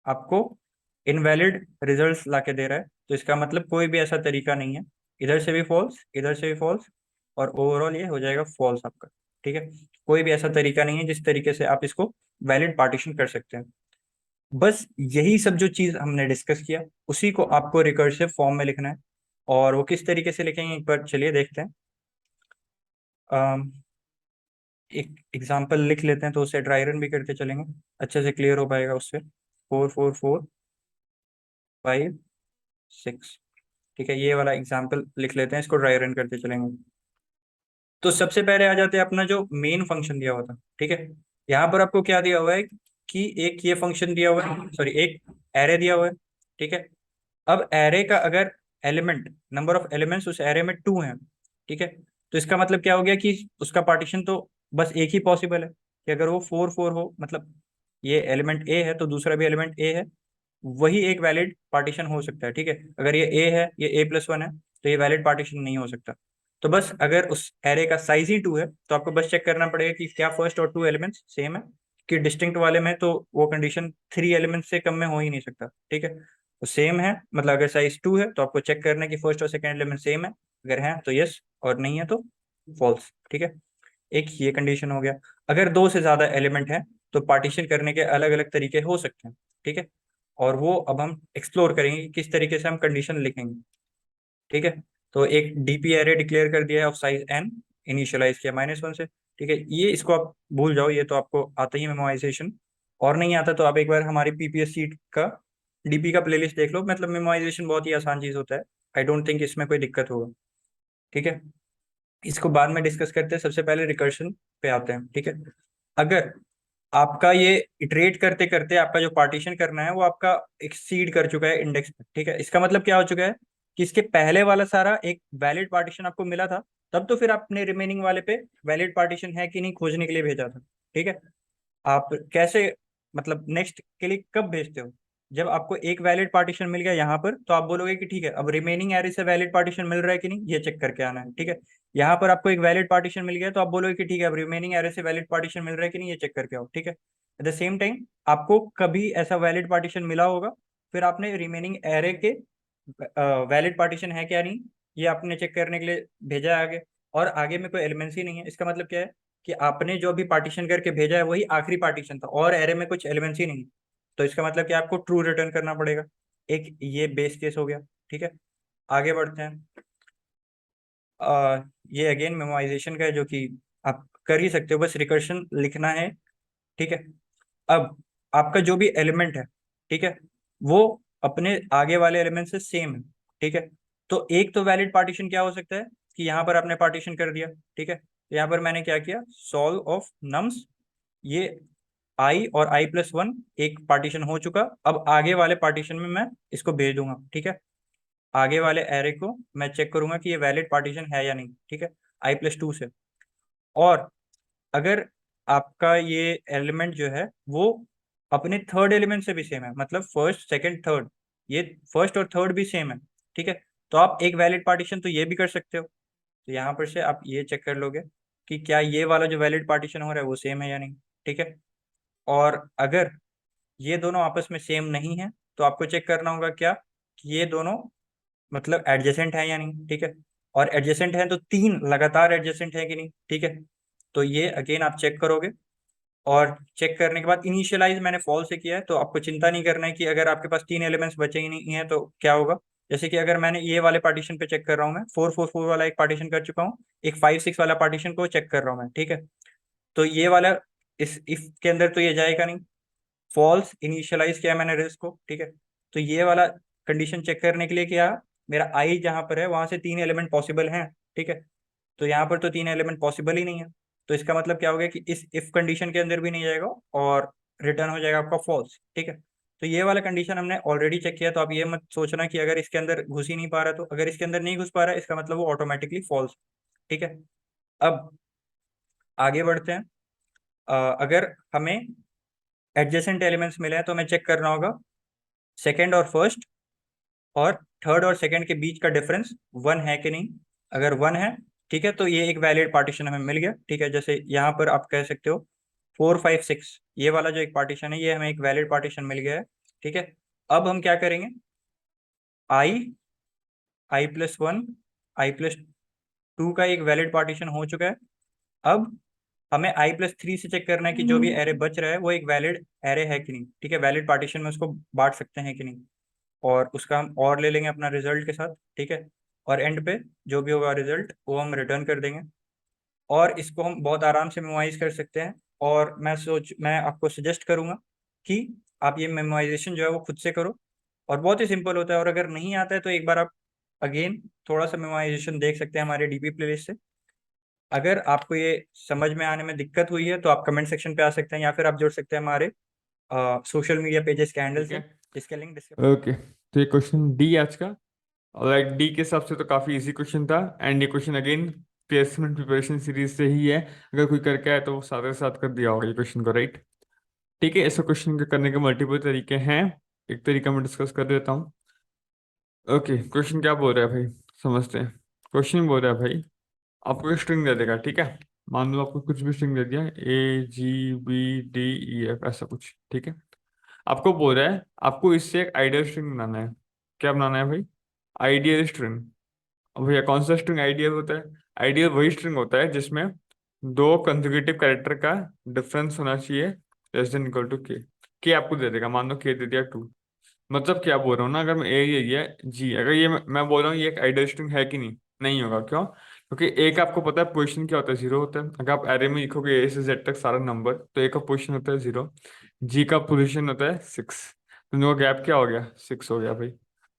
आपको इनवैलिड रिजल्ट्स लाके दे रहा है, तो इसका मतलब कोई भी ऐसा तरीका नहीं है, इधर से भी फॉल्स इधर से भी फॉल्स, और ओवरऑल ये हो जाएगा फॉल्स आपका, ठीक है। कोई भी ऐसा तरीका नहीं है जिस तरीके से आप इसको वैलिड पार्टीशन कर सकते हैं। बस यही सब जो चीज हमने डिस्कस किया उसी को आपको रिकर्सिव फॉर्म में लिखना है। और वो किस तरीके से लिखेंगे एक बार चलिए देखते हैं। अम, एक एग्जाम्पल लिख लेते हैं तो उसे ड्राई रन भी करके चलेंगे, अच्छे से क्लियर हो पाएगा उससे। 4 4 4 5 6, ठीक है। ये वाला एग्जाम्पल लिख लेते हैं, इसको ड्राई रन करते चलेंगे। तो सबसे पहले आ जाते हैं अपना जो मेन फंक्शन दिया हुआ था, ठीक है। यहाँ पर आपको क्या दिया हुआ है कि एक ये फंक्शन दिया हुआ है, सॉरी एक एरे दिया हुआ है, ठीक है। अब एरे का अगर एलिमेंट नंबर ऑफ एलिमेंट्स उस एरे में 2 हैं, ठीक है। तो इसका मतलब क्या हो गया कि उसका पार्टीशन तो बस एक ही पॉसिबल है कि अगर वो 4 4 हो, मतलब ये एलिमेंट ए है तो दूसरा भी एलिमेंट ए है, वही एक वैलिड पार्टीशन हो सकता है, ठीक है। अगर ये ए है, ये A+1 है, तो ये वैलिड पार्टीशन नहीं हो सकता। तो बस अगर उस एरे का साइज ही 2 है तो आपको बस चेक करना पड़ेगा कि क्या फर्स्ट और 2 एलिमेंट्स सेम है। कि डिस्टिंक्ट वाले में तो वो कंडीशन 3 एलिमेंट्स से कम में हो ही नहीं सकता, ठीक है। तो सेम है, मतलब अगर साइज 2 है तो आपको चेक करना है कि फर्स्ट और सेकंड एलिमेंट सेम है, अगर है तो यस, और नहीं है तो फॉल्स, ठीक है। एक ये कंडीशन हो गया। अगर दो से ज्यादा एलिमेंट है तो पार्टीशन करने के अलग अलग तरीके हो सकते हैं, ठीक है। और वो अब हम एक्सप्लोर करेंगे कि किस तरीके से हम कंडीशन लिखेंगे, ठीक है। तो एक डीपी एरे डिक्लेयर कर दिया है ऑफ साइज n, इनिशियलाइज किया -1 से, ठीक है। ये इसको आप भूल जाओ, ये तो आपको आता ही मेमोराइजेशन। और नहीं आता तो आप एक बार हमारी पीपीएस सीट का डीपी का प्लेलिस्ट देख लो, मतलब मेमोराइजेशन बहुत ही आसान चीज होता है। आई डोंट थिंक इसमें कोई दिक्कत होगा, ठीक है। इसको बाद में डिस्कस करते हैं, सबसे पहले रिकर्शन पे आते हैं, ठीक है। अगर आपका ये इटरेट करते करते आपका जो पार्टीशन करना है वो आपका एक्सीड कर चुका है इंडेक्स पे, ठीक है। इसका मतलब क्या हो चुका है कि इसके पहले वाला सारा एक वैलिड पार्टीशन आपको मिला था, तब तो फिर आपने रिमेनिंग वाले पे वैलिड पार्टीशन है कि नहीं खोजने के लिए भेजा था, ठीक है। आप कैसे मतलब नेक्स्ट के लिए कब भेजते हो, जब आपको एक वैलिड पार्टीशन मिल गया यहाँ पर तो आप बोलोगे कि ठीक है अब रिमेनिंग एरे से वैलिड पार्टीशन मिल रहा है कि नहीं ये चेक करके आना है, ठीक है। यहाँ पर आपको एक वैलिड पार्टीशन मिल गया तो आप बोलोगे कि ठीक है अब रिमेनिंग एरे से वैलिड पार्टीशन मिल रहा है कि नहीं ये चेक करके आओ, ठीक है। एट द सेम टाइम आपको कभी ऐसा वैलिड पार्टीशन मिला होगा, फिर आपने रिमेनिंग एरे के वैलिड पार्टीशन है क्या नहीं ये आपने चेक करने के लिए भेजा है आगे, और आगे में कोई एलिमेंट्स ही नहीं है। इसका मतलब क्या है कि आपने जो भी पार्टीशन करके भेजा है वही आखिरी पार्टीशन था और एरे में कुछ एलिमेंट्स ही नहीं। तो इसका मतलब कि आपको ट्रू रिटर्न करना पड़ेगा। एक ये बेस केस हो गया, ठीक है। आगे बढ़ते हैं। ये अगेन मेमोराइजेशन का है जो कि आप कर ही सकते हो, बस रिकर्शन लिखना है, ठीक है। अब आपका जो भी एलिमेंट है, ठीक है, वो अपने आगे वाले एलिमेंट से सेम है, ठीक है। तो एक तो वैलिड पार्टीशन क्या हो सकता है कि यहाँ पर आपने पार्टीशन कर दिया, ठीक है। तो यहाँ पर मैंने क्या किया, सॉल्व ऑफ नम्स, ये आई और i+1 एक पार्टीशन हो चुका। अब आगे वाले पार्टीशन में मैं इसको भेज दूंगा, ठीक है। आगे वाले एरे को मैं चेक करूंगा कि ये वैलिड पार्टीशन है या नहीं, ठीक है, i+2 से। और अगर आपका ये एलिमेंट जो है वो अपने थर्ड एलिमेंट से भी सेम है, मतलब फर्स्ट सेकंड थर्ड, ये फर्स्ट और थर्ड भी सेम है, ठीक है, तो आप एक वैलिड पार्टीशन तो ये भी कर सकते हो। तो यहाँ पर से आप ये चेक कर लोगे कि क्या ये वाला जो वैलिड पार्टीशन हो रहा है वो सेम है या नहीं, ठीक है। और अगर ये दोनों आपस में सेम नहीं है तो आपको चेक करना होगा क्या, कि ये दोनों मतलब एडजेसेंट है या नहीं, ठीक है। और एडजेसेंट है तो तीन लगातार एडजेसेंट है कि नहीं, ठीक है। तो ये अगेन आप चेक करोगे। और चेक करने के बाद इनिशियलाइज मैंने फॉल्स से किया है, तो आपको चिंता नहीं करना है कि अगर आपके पास तीन एलिमेंट्स बचे ही नहीं है तो क्या होगा। जैसे कि अगर मैंने ये वाले पार्टीशन पे चेक कर रहा हूँ, मैं 4 4 4 वाला एक पार्टीशन कर चुका हूँ, एक 5 6 वाला पार्टीशन को चेक कर रहा हूँ मैं, ठीक है। तो ये वाला इस इफ के अंदर तो ये जाएगा नहीं, फॉल्स इनिशियलाइज किया मैंने रेस को, ठीक है। तो ये वाला कंडीशन चेक करने के लिए क्या, मेरा आई जहां पर है वहां से तीन एलिमेंट पॉसिबल हैं, ठीक है। तो यहाँ पर तो तीन एलिमेंट पॉसिबल ही नहीं है। तो इसका मतलब क्या हो गया कि इस इफ कंडीशन के अंदर भी नहीं जाएगा और रिटर्न हो जाएगा आपका फॉल्स, ठीक है। तो ये वाला कंडीशन हमने ऑलरेडी चेक किया, तो आप ये मत सोचना कि अगर इसके अंदर घुस ही नहीं पा रहा, तो अगर इसके अंदर नहीं घुस पा रहा है इसका मतलब वो ऑटोमेटिकली फॉल्स, ठीक है। अब आगे बढ़ते हैं। अगर हमें एडजेसेंट एलिमेंट्स मिले हैं तो हमें चेक करना होगा सेकंड और फर्स्ट और थर्ड और सेकंड के बीच का डिफरेंस वन है कि नहीं। अगर वन है, ठीक है, तो ये एक वैलिड पार्टीशन हमें मिल गया, ठीक है। जैसे यहाँ पर आप कह सकते हो 4 5 6, ये वाला जो एक पार्टीशन है ये हमें एक वैलिड पार्टीशन मिल गया है, ठीक है। अब हम क्या करेंगे, आई i+1 i+2 का एक वैलिड पार्टीशन हो चुका है। अब हमें i+3 से चेक करना है कि जो भी एरे बच रहा है वो एक वैलिड एरे है कि नहीं, ठीक है, वैलिड पार्टीशन में उसको बांट सकते हैं कि नहीं। और उसका हम और ले लेंगे अपना रिजल्ट के साथ, ठीक है। और एंड पे जो भी होगा रिजल्ट वो हम रिटर्न कर देंगे। और इसको हम बहुत आराम से मेमोराइज कर सकते हैं। और मैं आपको सजेस्ट करूंगा कि आप ये मेमोराइजेशन जो है वो खुद से करो। और बहुत ही सिंपल होता है, और अगर नहीं आता है तो एक बार आप अगेन थोड़ा सा मेमोराइजेशन देख सकते हैं हमारे डीपी प्लेलिस्ट से। अगर आपको ये समझ में आने में दिक्कत हुई है तो आप कमेंट सेक्शन पे आ सकते हैं, या फिर आप जुड़ सकते हैं हमारे सोशल मीडिया पेजेस के हैंडल ठीक से, है। जिसका लिंक डिस्क्रिप्शन। ओके, तो ये क्वेश्चन डी आज का। लाइक डी के हिसाब से तो काफी इजी क्वेश्चन था, एंड ये question again placement preparation series से ही है। अगर कोई करके आए तो वो साथ के साथ कर दिया होगा ये क्वेश्चन को, राइट। ठीक है, ऐसे क्वेश्चन के करने के मल्टीपल तरीके हैं। एक तरीका मैं डिस्कस कर देता हूँ। ओके, क्वेश्चन क्या बोल रहा है भाई, समझते हैं। क्वेश्चन बोल रहा है भाई, आपको एक स्ट्रिंग दे देगा, ठीक है। मान लो आपको कुछ भी स्ट्रिंग दे दिया, AGBDEF ऐसा कुछ, ठीक है। आपको बोल रहा है आपको इससे एक आइडियल स्ट्रिंग बनाना है। क्या बनाना है भाई, आइडियल स्ट्रिंग। अब भैया कौन सा स्ट्रिंग आइडियल होता है, आइडियल वही स्ट्रिंग होता है जिसमें दो कंसेक्यूटिव कैरेक्टर का डिफरेंस होना चाहिए लेस देन इक्वल टू के आपको दे देगा, मान लो के दे दिया 2। मतलब क्या बोल रहा हूँ ना, अगर मैं ए ये जी, अगर ये मैं बोल रहा हूँ ये एक आइडियल स्ट्रिंग है कि नहीं, नहीं होगा। क्यों, क्योंकि ए का आपको पता है पोजीशन क्या होता है, 0 होता है। अगर आप एरे में लिखोगे ए से जेड तक सारा नंबर, तो ए का पोजीशन होता है 0, जी का पोजीशन होता है 6, तो इनका गैप क्या हो गया, 6 हो गया भाई।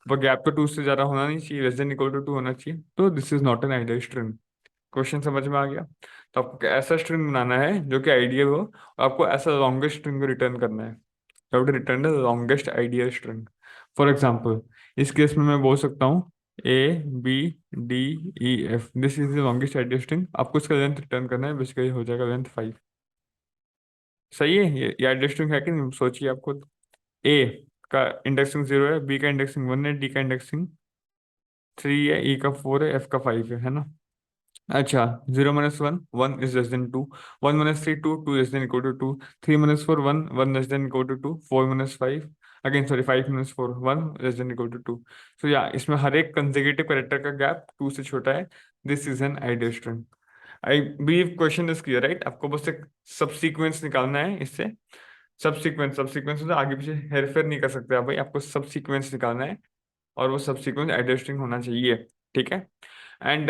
पर गैप तो 2 से ज़्यादा होना नहीं चाहिए, लेस देन इक्वल टू 2 होना चाहिए, तो this is not an ideal string. Question समझ में आ गया। तो आपको ऐसा स्ट्रिंग बनाना है जो कि आइडियल हो, और आपको ऐसा लॉन्गेस्ट स्ट्रिंग को रिटर्न करना है। You have to return the longest ideal string. For example, इस केस में मैं बोल सकता हूँ ABDEF, this is the longest ideal string. आपको इसका लेंथ रिटर्न करना है, बेसिकली हो जाएगा लेंथ 5। सही है, ये आइडियल स्ट्रिंग है कि नहीं, सोचिए आप खुद। ए का इंडेक्सिंग 0 है, बी का इंडेक्सिंग 1 है, डी का इंडेक्सिंग 3 है, ई का 4 है, एफ का 5 है ना। अच्छा, 0 - 1 is less than 2, 1 - 3 2, 2 less than equal to 2, 3 - 4 1, 1 less than equal to 2, 4 - 5 again sorry 5 - 4 1 less than equal to 2। So yeah इसमें हर एक कंसेक्यूटिव कैरेक्टर का गैप 2 से छोटा है। This is an ideal string. I believe question is clear, right. आपको बस एक सब सीक्वेंस निकालना है इससे। सब सीक्वेंस से आगे पीछे हेर फेर नहीं कर सकते आप भाई, आपको सब सीक्वेंस निकालना है, और वो सब सीक्वेंस एडजस्टिंग होना चाहिए, ठीक है। एंड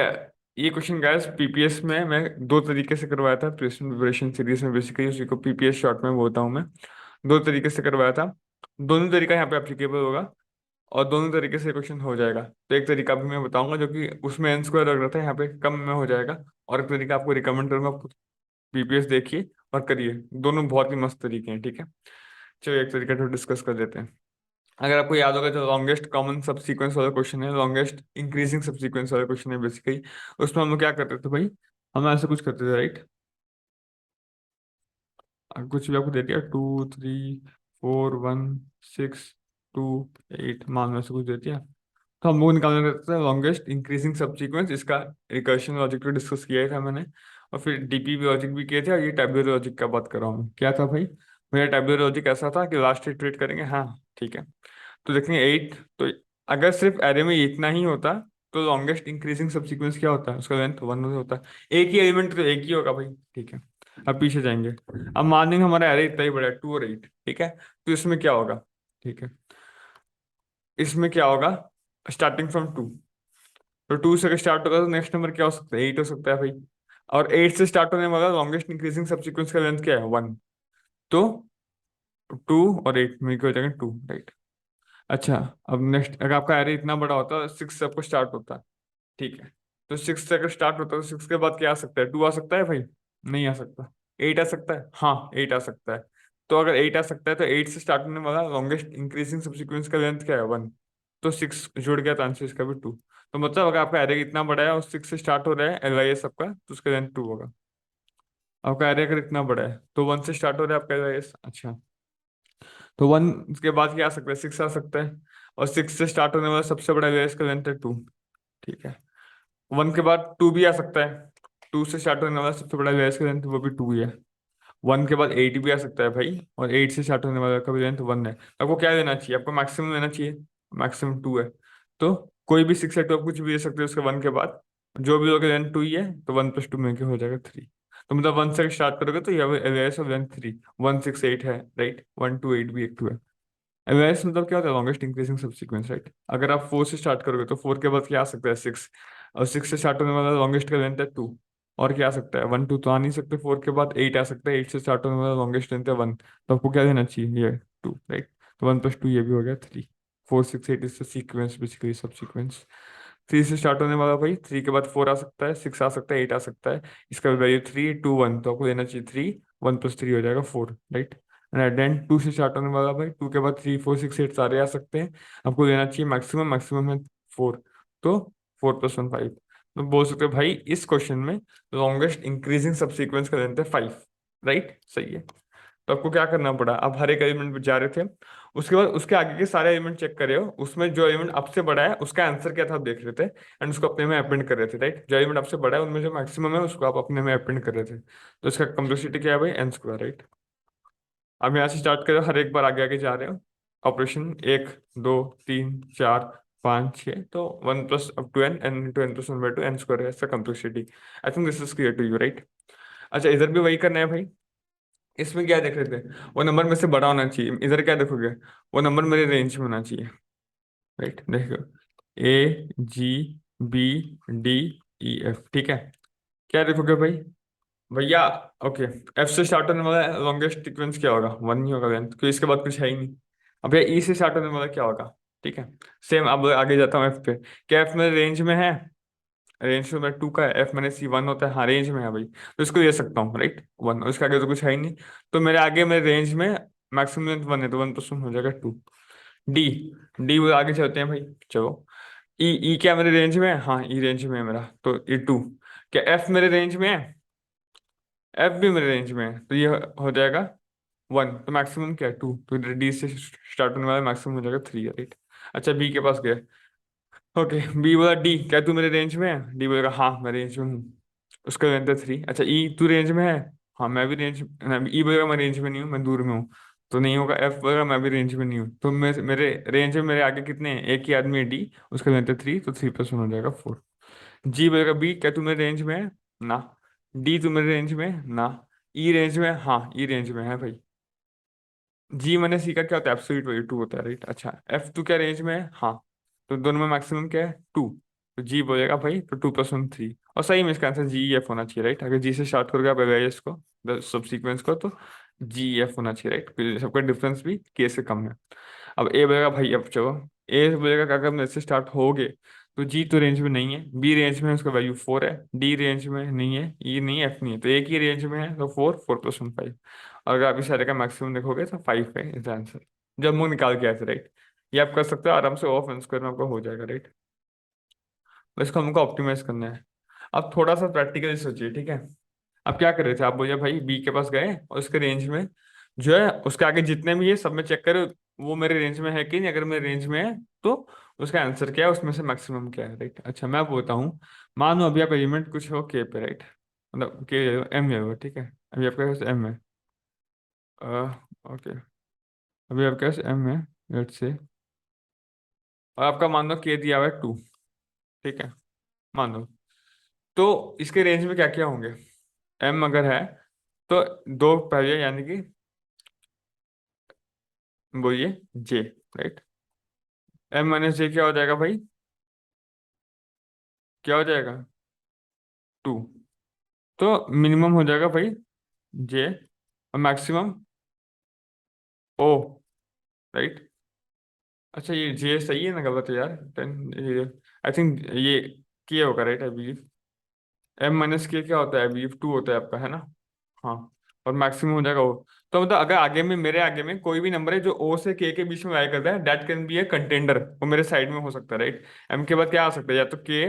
ये क्वेश्चन गाइस पीपीएस में मैं दो तरीके से करवाया था, प्लेसमेंट प्रिपरेशन सीरीज में, बेसिकली उसी को पीपीएस शॉर्ट में बोलता हूँ मैं। दो तरीके से करवाया था, दोनों तरीका यहाँ पे एप्लीकेबल होगा, और दोनों तरीके से क्वेश्चन हो जाएगा। तो एक तरीका भी मैं बताऊंगा जो कि उसमें n² लग रहा था, यहाँ पे कम में हो जाएगा। और एक तरीका आपको रिकमेंड करूंगा, पीपीएस देखिए और करिए, दोनों बहुत ही मस्त तरीके हैं, ठीक है। चलिए एक तरीके से डिस्कस कर लेते हैं। अगर आपको याद होगा जो लॉन्गेस्ट कॉमन सबसीक्वेंस वाला क्वेश्चन है, लॉन्गेस्ट इंक्रीजिंग सबसीक्वेंस वाला क्वेश्चन है बेसिकली, उसमें हम लोग क्या करते थे भाई, हम ऐसे कुछ करते थे, राइट। कुछ भी आपको दे दिया, 2 3 4 1 6 2 8, मान लो ऐसे कुछ दे दिया, तो हम वो निकालने रहते थे लॉन्गेस्ट इंक्रीजिंग सबसीक्वेंस। इसका रिकर्शन लॉजिक तो डिस्कस किया ही था मैंने, और फिर डीपीपी लॉजिक भी किए थे, और ये टैब्यूलर लॉजिक का बात कर रहा हूँ मैं। क्या था भाई, मेरा टैब्यूलर लॉजिक ऐसा था कि लास्ट इटरेट करेंगे, हाँ ठीक है। तो देखेंगे 8, तो अगर सिर्फ एरे में इतना ही होता तो लॉन्गेस्ट इंक्रीजिंग सबसीक्वेंस क्या होता है, उसका लेंथ 1 होता है। एक ही एलिमेंट तो एक ही होगा भाई, ठीक है। अब पीछे जाएंगे, अब मान लेंगे हमारा एरे इतना ही बड़ा है, 2 और 8, ठीक है। तो इसमें क्या होगा, ठीक है, इसमें क्या होगा, स्टार्टिंग फ्रॉम 2, तो 2 से अगर स्टार्ट होगा तो नेक्स्ट नंबर क्या हो सकता है, 8 हो सकता है भाई। और 8 से स्टार्ट होने वाला लॉन्गेस्ट इंक्रीजिंग सबसीक्वेंस का लेंथ क्या है, 1। तो 2 और 8 मिलकर हो जाएगा 2, राइट। अच्छा, अब नेक्स्ट, अगर आपका एरे इतना बड़ा होता है, 6 से आपको स्टार्ट होता है, ठीक है। तो 6 से अगर स्टार्ट होता है तो 6 के बाद क्या आ सकता है, 2 आ सकता है भाई, नहीं आ सकता। 8 आ सकता है, हाँ 8 आ सकता है। तो अगर 8 आ सकता है तो 8 से स्टार्ट होने वाला लॉन्गेस्ट इंक्रीजिंग सबसीक्वेंस का लेंथ क्या है, 1। तो 6 जुड़ गया तो आंसर इसका भी 2। तो मतलब अगर आपका एरे इतना बड़ा है और 6 से स्टार्ट हो रहा है LIS आपका, तो उसका लेंथ 2 होगा। आपका एरे अगर इतना बड़ा है तो 1 से स्टार्ट हो रहा है आपका LIS, अच्छा। तो 1 के बाद क्या आ सकता है, 6 आ सकता है। और 6 से स्टार्ट होने वाला सबसे बड़ा LIS का लेंथ है 2, ठीक है। 1 के बाद 2 भी आ सकता है, 2 से स्टार्ट होने वाला सबसे बड़ा लेंथ का लेंथ वो भी 2 ही है। 1 के बाद 8 भी आ सकता है भाई, और 8 से स्टार्ट होने वाला का भी लेंथ 1 है। तो आपको क्या लेना चाहिए, आपको मैक्सिमम लेना चाहिए, मैक्सिमम 2 है। तो कोई भी 6 है तो आप कुछ भी ले सकते हो उसके 1 के बाद, जो भी होगा लेंथ 2 ही है, तो 1 + 2 मिलकर हो जाएगा 3। तो मतलब 1 से स्टार्ट करोगे तो ये लेंथ ऑफ लेंथ 3, 1 6 8 है, राइट। 1 2 8 भी एक 2 है। एलआईएस मतलब क्या होता है, लॉन्गेस्ट इंक्रीजिंग सबसीक्वेंस, राइट। अगर आप 4 से स्टार्ट करोगे तो 4 के बाद क्या आ सकता है, 6। और 6 से स्टार्ट होने वाला लॉन्गेस्ट का लेंथ है 2। और क्या आ सकता है, 1 2 तो आ नहीं सकते, 4 के बाद 8 आ सकता है, 8 से स्टार्ट होने वाला लॉन्गेस्ट लेंथ है 1। तो आपको क्या देना चाहिए, ये 2, राइट। तो 1 + 2 ये भी हो गया 3। 4 6 8 इज द सीक्वेंस, बेसिकली सब सीक्वेंस। 3 से स्टार्ट होने वाला भाई, 3 के बाद 4 आ सकता है, 6 आ सकता है, 8 आ सकता है। इसका वैल्यू 3 2 1, तो आपको देना चाहिए 3। 1 + 3 हो जाएगा 4, राइट। एंड देन 2 से स्टार्ट होने वाला भाई, 2 के बाद 3 4 6 8 सारे आ सकते हैं। आपको देना चाहिए मैक्सिमम, मैक्सिमम है 4। तो 4 + 1 5। तो बोल सकते हो भाई इस क्वेश्चन में लॉन्गेस्ट इंक्रीजिंग सबसीक्वेंस का लेंथ है 5, राइट, सही है। तो आपको क्या करना पड़ा, आप हर एक एलिमेंट पे जा रहे थे, उसके बाद उसके आगे के सारे एलिमेंट चेक करे हो, उसमें जो एलिमेंट आपसे बड़ा है उसका आंसर क्या था आप देख रहे थे, एंड उसको अपने में अपेंड कर रहे थे, राइट। जो एलिमेंट आपसे बड़ा है उनमें जो मैक्सिमम है उसको आप अपने में अपेंड कर रहे थे। तो इसका कम्प्लेक्सिटी क्या है भाई, n², राइट। अब यहाँ से स्टार्ट करो, हर एक बार आगे आगे जा रहे हो, ऑपरेशन 1 2 3 4 5 6, तो 1 + up to n, n into n + 1/2 n² है इसका complexity. I think this is clear to you, right. अच्छा, इधर भी वही करना है भाई। इसमें क्या देख रहे थे, वो नंबर में से बड़ा होना चाहिए, इधर क्या देखोगे, वो नंबर मेरे रेंज में होना चाहिए, राइट। देखो A G B D E F, ठीक है। क्या देखोगे भाई, भैया, ओके, F से स्टार्ट होने वाला लॉन्गेस्ट सीक्वेंस क्या होगा, 1 ही होगा लेंथ, क्योंकि इसके बाद कुछ है ही नहीं। अब भैया E से स्टार्ट होने वाला क्या होगा, ठीक है। सेम, अब आगे जाता हूँ F पे। क्या F मेरे रेंज में है, रेंज तो मेरा 2 का है, F मैंने C1 होता है, हाँ रेंज में है भाई, तो इसको ले सकता हूँ, राइट। 1, और इसके आगे तो कुछ है ही नहीं। तो मेरे आगे मेरे रेंज में मैक्सिमम लेंथ 1 है, तो 1 + 1 हो जाएगा 2। डी, डी वो आगे चलते हैं भाई, चलो। ई क्या मेरे रेंज में है, हाँ ई रेंज में है मेरा, तो ये 2। क्या एफ मेरे रेंज में है, एफ भी मेरे रेंज में है, तो ये हो जाएगा 1। तो मैक्सिमम क्या है, 2, तो डी से स्टार्ट होने वाला मैक्सिमम हो जाएगा 3, राइट। अच्छा, बी के पास गया, ओके। बी बोला डी क्या तू मेरे रेंज में है, डी बोलेगा हाँ मैं रेंज में हूँ, उसका लेंथ है 3। अच्छा, ई तू रेंज में है, हाँ मैं भी रेंज, ई बोलेगा मैं रेंज में नहीं हूँ, मैं दूर में हूँ, तो नहीं होगा। एफ बोलेगा मैं भी रेंज में नहीं हूँ, तो मेरे रेंज में मेरे आगे कितने हैं, एक ही आदमी है डी, उसका लेंथ है 3, तो 3 + 1 हो जाएगा 4। जी बोलेगा बी क्या तू मेरे रेंज में है, ना। डी तू मेरे रेंज में है, ना। ई रेंज में है, हाँ ई रेंज में है भाई। जी मैंने सी का क्या होता है, एब्सोल्यूट वैल्यू 2 होता है, राइट। अच्छा, एफ टू क्या रेंज में है, हाँ। तो दोनों में मैक्सिमम क्या है, 2। तो जी बोलेगा भाई, तो 2 + 1 3। और सही में इसका आंसर जी एफ होना चाहिए, राइट। अगर जी से स्टार्ट करोगे आप एवेरेज को, सब सीक्वेंस को, तो जी एफ होना चाहिए, राइट। सबका डिफरेंस भी के से कम है। अब ए बोलेगा भाई, अब चलो ए बोलेगा कि अगर मेरे से स्टार्ट हो गए तो जी तो रेंज में नहीं है, बी रेंज में है, उसका वैल्यू 4 है, डी रेंज में नहीं है, ई नहीं है, एफ नहीं है, तो एक ही रेंज में है तो 4 4 + 1 5। और अगर आप इस सारे का मैक्सिमम देखोगे तो 5 है इस आंसर, जब मुंह निकाल के आए थे, राइट। ये आप कर सकते हो आराम से, ऑफ एन स्क्वायर में आपका हो जाएगा, राइट। बस इसको हमको ऑप्टिमाइज करना है। अब थोड़ा सा प्रैक्टिकली सोचिए, ठीक है। अब क्या कर रहे थे आप, बोलिए भाई बी के पास गए और उसके रेंज में जो है उसके आगे जितने भी है सब में चेक करो वो मेरे रेंज में है कि नहीं, अगर मेरे रेंज में है तो उसका आंसर क्या है, उसमें से मैक्सिमम क्या है, राइट। अच्छा मैं बोलता हूँ, मानो अभी आप एलिमेंट कुछ हो के पे, राइट, मतलब के एम है वो, ठीक है। अभी आपके पास एम है, ओके, अभी आपके पास एम है, लेट्स से, और आपका मान लो के दिया हुआ है 2, ठीक है, मान लो। तो इसके रेंज में क्या क्या होंगे, एम अगर है तो दो पहले यानी कि बोलिए जे, राइट। M - J क्या हो जाएगा भाई, क्या हो जाएगा, 2। तो मिनिमम हो जाएगा भाई जे, और मैक्सिमम ओ, राइट। अच्छा ये जे सही है ना, गलत है यार, 10, आई थिंक ये के होगा, right, I believe. M - K क्या होता है, आई बिलीव 2 होता है आपका, है ना। हाँ, और मैक्सिमम हो जाएगा ओ। तो मतलब अगर आगे में, मेरे आगे में कोई भी नंबर है जो ओ से के बीच में वाई करता है, that can be A contender, वो मेरे साइड में हो सकता है, राइट। एम के बाद क्या आ सकता है, या तो के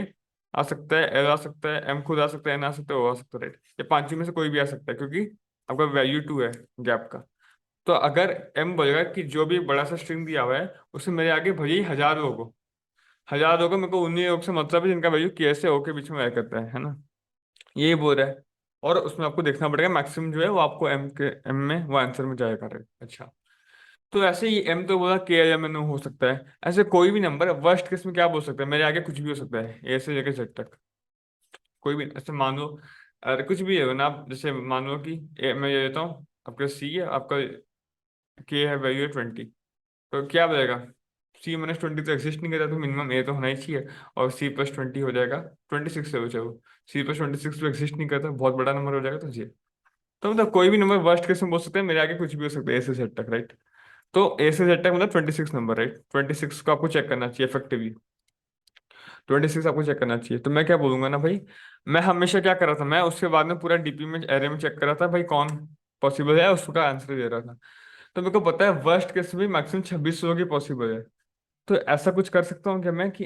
आ सकता है, एल आ सकता है, एम खुद आ सकता है, एन आ सकता है, ओ आ सकता है, राइट। ये पांचों में से कोई भी आ सकता है क्योंकि आपका वैल्यू 2 है गैप का। तो अगर एम बोलेगा कि जो भी बड़ा सा स्ट्रिंग दिया हुआ है उससे मेरे आगे भले ही 1000 लोग हो, 1000 लोग हो, मेरे को उन्हीं लोग से मतलब है जिनका वैल्यू के से ओ के बीच में वाई करता है ना। यही बोल रहा है। और उसमें आपको देखना पड़ेगा मैक्सिमम जो है वो आपको एम में वो आंसर में जाएगा, राइट। अच्छा, तो ऐसे ही एम तो बोला के या में हो सकता है, ऐसे कोई भी नंबर वर्स्ट केस में क्या बोल सकता है, मेरे आगे कुछ भी हो सकता है, ए से लेकर जेड तक, कोई भी। ऐसे मान लो, अरे कुछ भी है ना, आप जैसे मान लो कि मैं ये देता हूँ, आपका सी है, आपका के है, वैल्यू है 20, तो क्या बनेगा, C - 20 तो एग्जिस्ट नहीं करता, तो मिनिमम ए तो होना ही चाहिए, और C + 20 हो जाएगा 26 है, वो C + 26 तो एग्जिस्ट नहीं करता, बहुत बड़ा नंबर हो जाएगा, तो जी। तो मतलब कोई भी नंबर वर्स्ट केस में बोल सकते हैं, मेरे आगे कुछ भी हो सकता है ए से जेड तक, राइट। तो ए से जेड तक मतलब 26 नंबर, राइट। 26 को आपको चेक करना चाहिए इफेक्टिवली, 26 आपको चेक करना चाहिए। तो मैं क्या बोलूंगा ना भाई, मैं हमेशा क्या कर रहा था, मैं उसके बाद में पूरा डीपी में एरे में चेक कर रहा था भाई कौन पॉसिबल है, उसका आंसर दे रहा था। तो मेरे को पता है वर्स्ट केस में मैक्सिमम 2600 की पॉसिबल है। तो ऐसा कुछ कर सकता हूँ कि मैं कि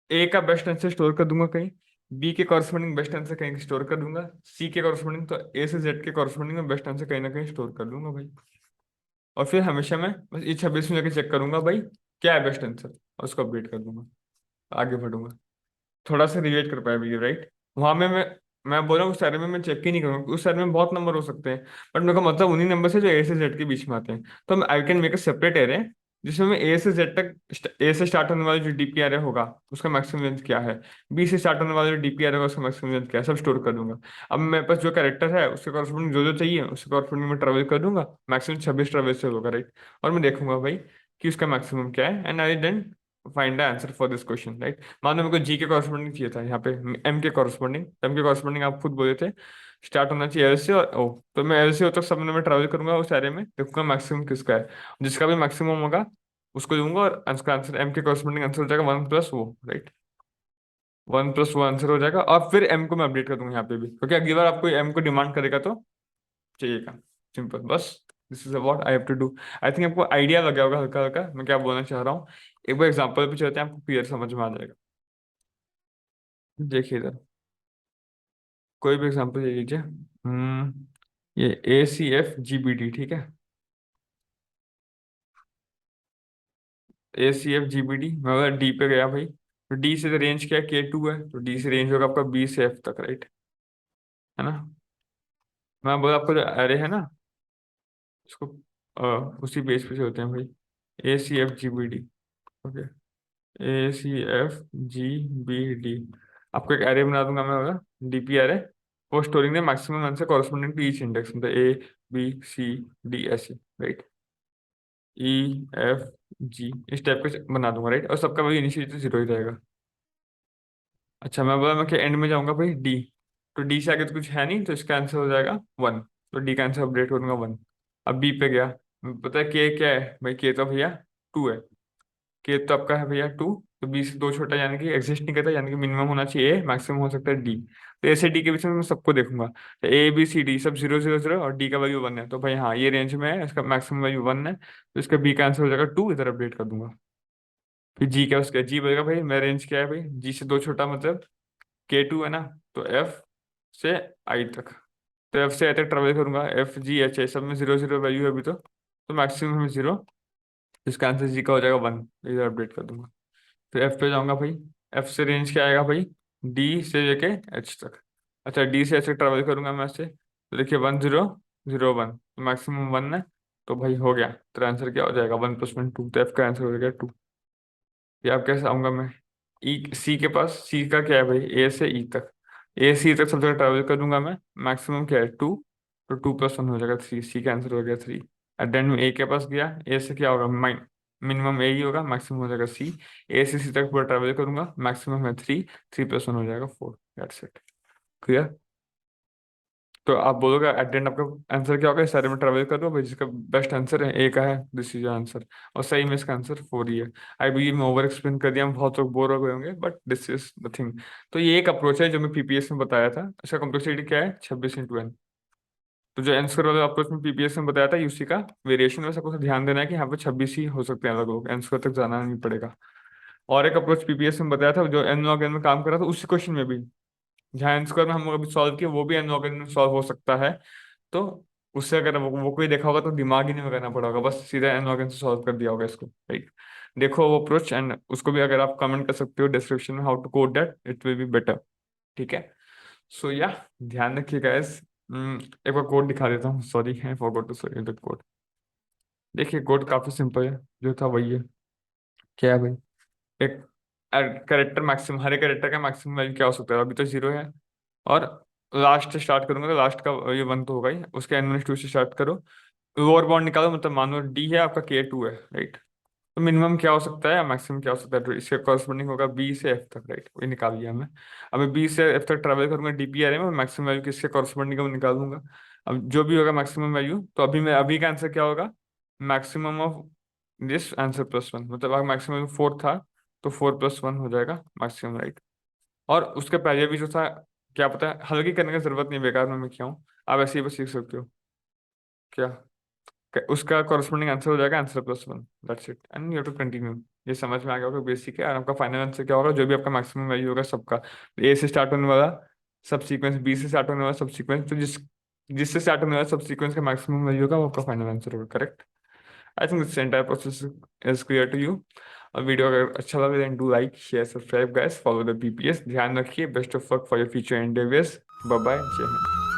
ए का बेस्ट आंसर स्टोर कर दूंगा कहीं, बी के कॉरस्पॉन्डिंग बेस्ट आंसर कहीं स्टोर कर दूंगा, सी के कॉरस्पॉन्डिंग, तो ए से जेड के कॉरस्पॉन्डिंग में बेस्ट आंसर कहीं ना कहीं स्टोर कर दूंगा भाई। और फिर हमेशा मैं बस ये 26 में जाके चेक करूंगा भाई क्या है बेस्ट आंसर, और उसको अपडेट कर दूंगा, आगे बढ़ूंगा। थोड़ा सा रिलेट कर पाया भैया, राइट। वहां में मैं बोल रहा हूँ उस सारे में मैं चेक ही नहीं करूंगा, उस सारे में बहुत नंबर हो सकते हैं, बट मेरे को मतलब उन्हीं नंबर से जो ए से जेड के बीच में आते हैं। तो I can make a separate array जिसमें मैं ए से जेड तक, ए से स्टार्ट होने वाला जो डीपी एरे होगा उसका मैक्सिमम लेंथ क्या है, बी से स्टार्ट होने वाला जो डीपी एरे होगा उसका मैक्सिमम लेंथ क्या है, सब स्टोर कर दूंगा। अब मेरे पास जो कैरेक्टर है उसके कॉरस्पॉन्डिंग जो जो चाहिए उसके कॉरस्पॉन्डिंग में ट्रेवल कर दूंगा, मैक्सिमम 26 ट्रेवल से होगा, राइट। और मैं देखूंगा भाई कि उसका मैक्सिमम क्या है, and I then find the answer for this question, right. मानो मेरे को जी के कॉरस्पॉन्डिंग चाहिए था, यहाँ पे एम के कॉरस्पॉन्डिंग आप खुद बोले थे स्टार्ट होना चाहिए एल से और ओ, तो मैं एल से ओ तक सब में ट्रैवल करूंगा उस एरे में, देखूंगा मैक्सिमम किसका है, जिसका भी मैक्सिमम होगा उसको दूंगा, और उसका आंसर एम के कॉरस्पॉन्डिंग आंसर हो जाएगा 1 + वो, राइट। 1 + वो आंसर हो जाएगा, और फिर एम को मैं अपडेट कर दूंगा यहाँ पे भी, क्योंकि अगली बार आपको एम को डिमांड करेगा तो चाहिएगा, सिंपल बस। This is what I have to do. I think आपको आइडिया लगा होगा हल्का हल्का मैं क्या बोलना चाह रहा हूँ। एक बार एग्जांपल पे चलते हैं, आपको क्लियर समझ में आ जाएगा। देखिए इधर कोई भी एग्जांपल ले लीजिए। ये ACF GBD, ठीक है। ACF GBD, मैं बोला डी पे गया भाई, तो डी से रेंज क्या है, K2 है, तो डी से रेंज होगा आपका बी से एफ तक, राइट, है ना। मैं बोला आपको जो अरे है ना उसको उसी बेस पे चलते हैं भाई, ACF GBD, okay. ACF GBD, आपको एक एरे बना दूंगा मैं, होगा DP array for storing the maximum answer corresponding to each index, मतलब A B C D ऐसे, राइट। E F G इस टाइप का बना दूंगा, राइट, और सबका वही इनिशियल तो 0 ही रहेगा। अच्छा मैं बोला मैं कि एंड में जाऊंगा भाई डी, तो डी से आगे तो कुछ है नहीं, तो इसका आंसर हो जाएगा 1, तो डी का आंसर अपडेट हो दूंगा 1। अब बी पे गया, पता है के क्या है भाई, के तो भैया 2 है, के तो आपका है भैया 2, तो बी से 2 छोटा यानी कि एग्जिस्ट नहीं करता, यानी कि मिनिमम होना चाहिए ए, मैक्सिमम हो सकता है डी। तो ए से डी के बीच में मैं सबको देखूंगा, तो ए बी सी डी सब 0 0 0 और डी का वैल्यू 1 है, तो भाई हाँ ये रेंज में है, इसका मैक्सिमम वैल्यू 1 है, तो इसका बी का आंसर हो जाएगा 2, इधर अपडेट कर दूंगा। फिर जी क्या, उसका जी बोलेगा भाई मेरा रेंज क्या है, भाई जी से 2 छोटा मतलब K2 है ना, तो एफ से आई तक, तो एफ से आई तक ट्रेवल करूंगा, एफ जी एच है सब में 0 0 वैल्यू है अभी तो मैक्सिमम है 0, इसका आंसर जी का हो जाएगा 1, इधर अपडेट कर दूंगा। फिर एफ पे जाऊंगा भाई, एफ से रेंज क्या आएगा भाई, डी से लेके एच तक। अच्छा डी से एच तक ट्रेवल करूंगा मैं से, तो देखिए 1 0 0 1, मैक्सिमम 1 है, तो भाई हो गया, तो आंसर क्या हो जाएगा 1 + 1 2, तो एफ का आंसर हो जाएगा 2। ये आप कैसे आऊंगा मैं, ई सी के पास, सी का क्या है भाई ए से ई तक, ए सी तक सब जगह ट्रैवल करूंगा मैं, मैक्सिमम क्या है 2, तो 2 + 1 हो जाएगा 3, सी का आंसर हो गया 3। एट द एंड में ए के पास गया, ए से क्या होगा मिनिमम ए ही होगा, मैक्सिमम हो जाएगा सी, ए से सी तक पूरा ट्रैवल करूंगा, मैक्सिमम है 3, 3 + 1 हो जाएगा 4, दैट्स इट। क्लियर। तो आप बोलोगे एट द एंड आपका आंसर क्या होगा, इस सारे में ट्रेवल कर दो भाई, जिसका बेस्ट आंसर है ए का है, दिस इज आंसर, और सही में इसका आंसर 4 ही है। आई बिलीव मैं ओवर एक्सप्लेन कर दिया, हम बहुत लोग बोर हो गए होंगे, but this is the thing. तो ये एक अप्रोच है जो मैं पीपीएस में बताया था, इसका कॉम्प्लेक्सिटी क्या है 26 × n। तो जो आंसर वाला अप्रोच में पीपीएस में बताया था यूसी का वेरिएशन में, सबको ध्यान देना है कि यहाँ पे 26 ही हो सकते हैं अलग अलग, आंसर तक जाना नहीं पड़ेगा। और एक अप्रोच पीपीएस में बताया था जो एन लॉग एन में काम कर रहा था, उसी क्वेश्चन में भी जहाँ एन स्क्वायर में हम अभी सॉल्व किया, वो भी एन लॉग एन में सॉल्व हो सकता है। तो उससे अगर वो कोई देखा होगा तो दिमाग ही नहीं लगाना पड़ा होगा, बस सीधा एन लॉग एन से सॉल्व कर दिया होगा इसको, राइट। देखो वो अप्रोच, एंड उसको भी अगर आप कमेंट कर सकते हो डिस्क्रिप्शन में, how to code that it will be better. ठीक है। सो या ध्यान रखिए गाइस। एक बार कोड दिखा देता हूँ, sorry I forgot to show you the code. देखिए कोड काफी सिंपल है, जो था वही है। क्या है भाई, एक कैरेक्टर मैक्सिमम, हर एक कैरेक्टर का मैक्सिमम वैल्यू क्या हो सकता है, अभी तो 0 है, और लास्ट से स्टार्ट करूंगा तो लास्ट का ये 1 तो होगा ही, उसके n-2 से स्टार्ट करो, लोअर बाउंड निकालो, मतलब मान लो डी है आपका K2 है, राइट। तो मिनिमम क्या हो सकता है या मैक्सिमम क्या हो सकता है, तो इसके कॉरस्पॉन्डिंग होगा बी से एफ तक, राइट, वही निकाल लिया हमने। अब मैं बी से एफ तक ट्रेवल करूंगा डीपीआर में, मैक्सिमम वैल्यू किसके कॉरस्पॉन्डिंग है वो निकालूंगा। अब जो भी होगा मैक्सिमम वैल्यू, तो अभी का आंसर क्या होगा, मैक्सिमम ऑफ दिस आंसर +1, मतलब अगर मैक्सिमम 4 था तो 4 + 1 हो जाएगा मैक्सिमम, राइट। और उसके पहले भी जो था, क्या पता है, हल्की करने की जरूरत नहीं, बेकार में मैं क्या हूँ, आप ऐसे ही बस सीख सकते हो क्या, उसका कॉरस्पॉन्डिंग आंसर हो जाएगा answer +1, that's it, and you to continue. ये समझ में आ गया होगा बेसिक है, और आपका फाइनल आंसर क्या होगा, जो भी आपका मैक्सिमम वैल्यू होगा सबका, ए से स्टार्ट होने वाला सब सीक्वेंस, बी से स्टार्ट होने वाला सब सीक्वेंस, तो जिससे स्टार्ट होने वाला सब सीक्वेंस का मैक्सिमम वैल्यू होगा, वो आपका फाइनल आंसर होगा, correct. I think this entire process is clear to you. और वीडियो अगर अच्छा लगे then do like share subscribe guys, follow the PPS, ध्यान रखिए, best of luck for your future endeavours, bye bye, जय हिंद।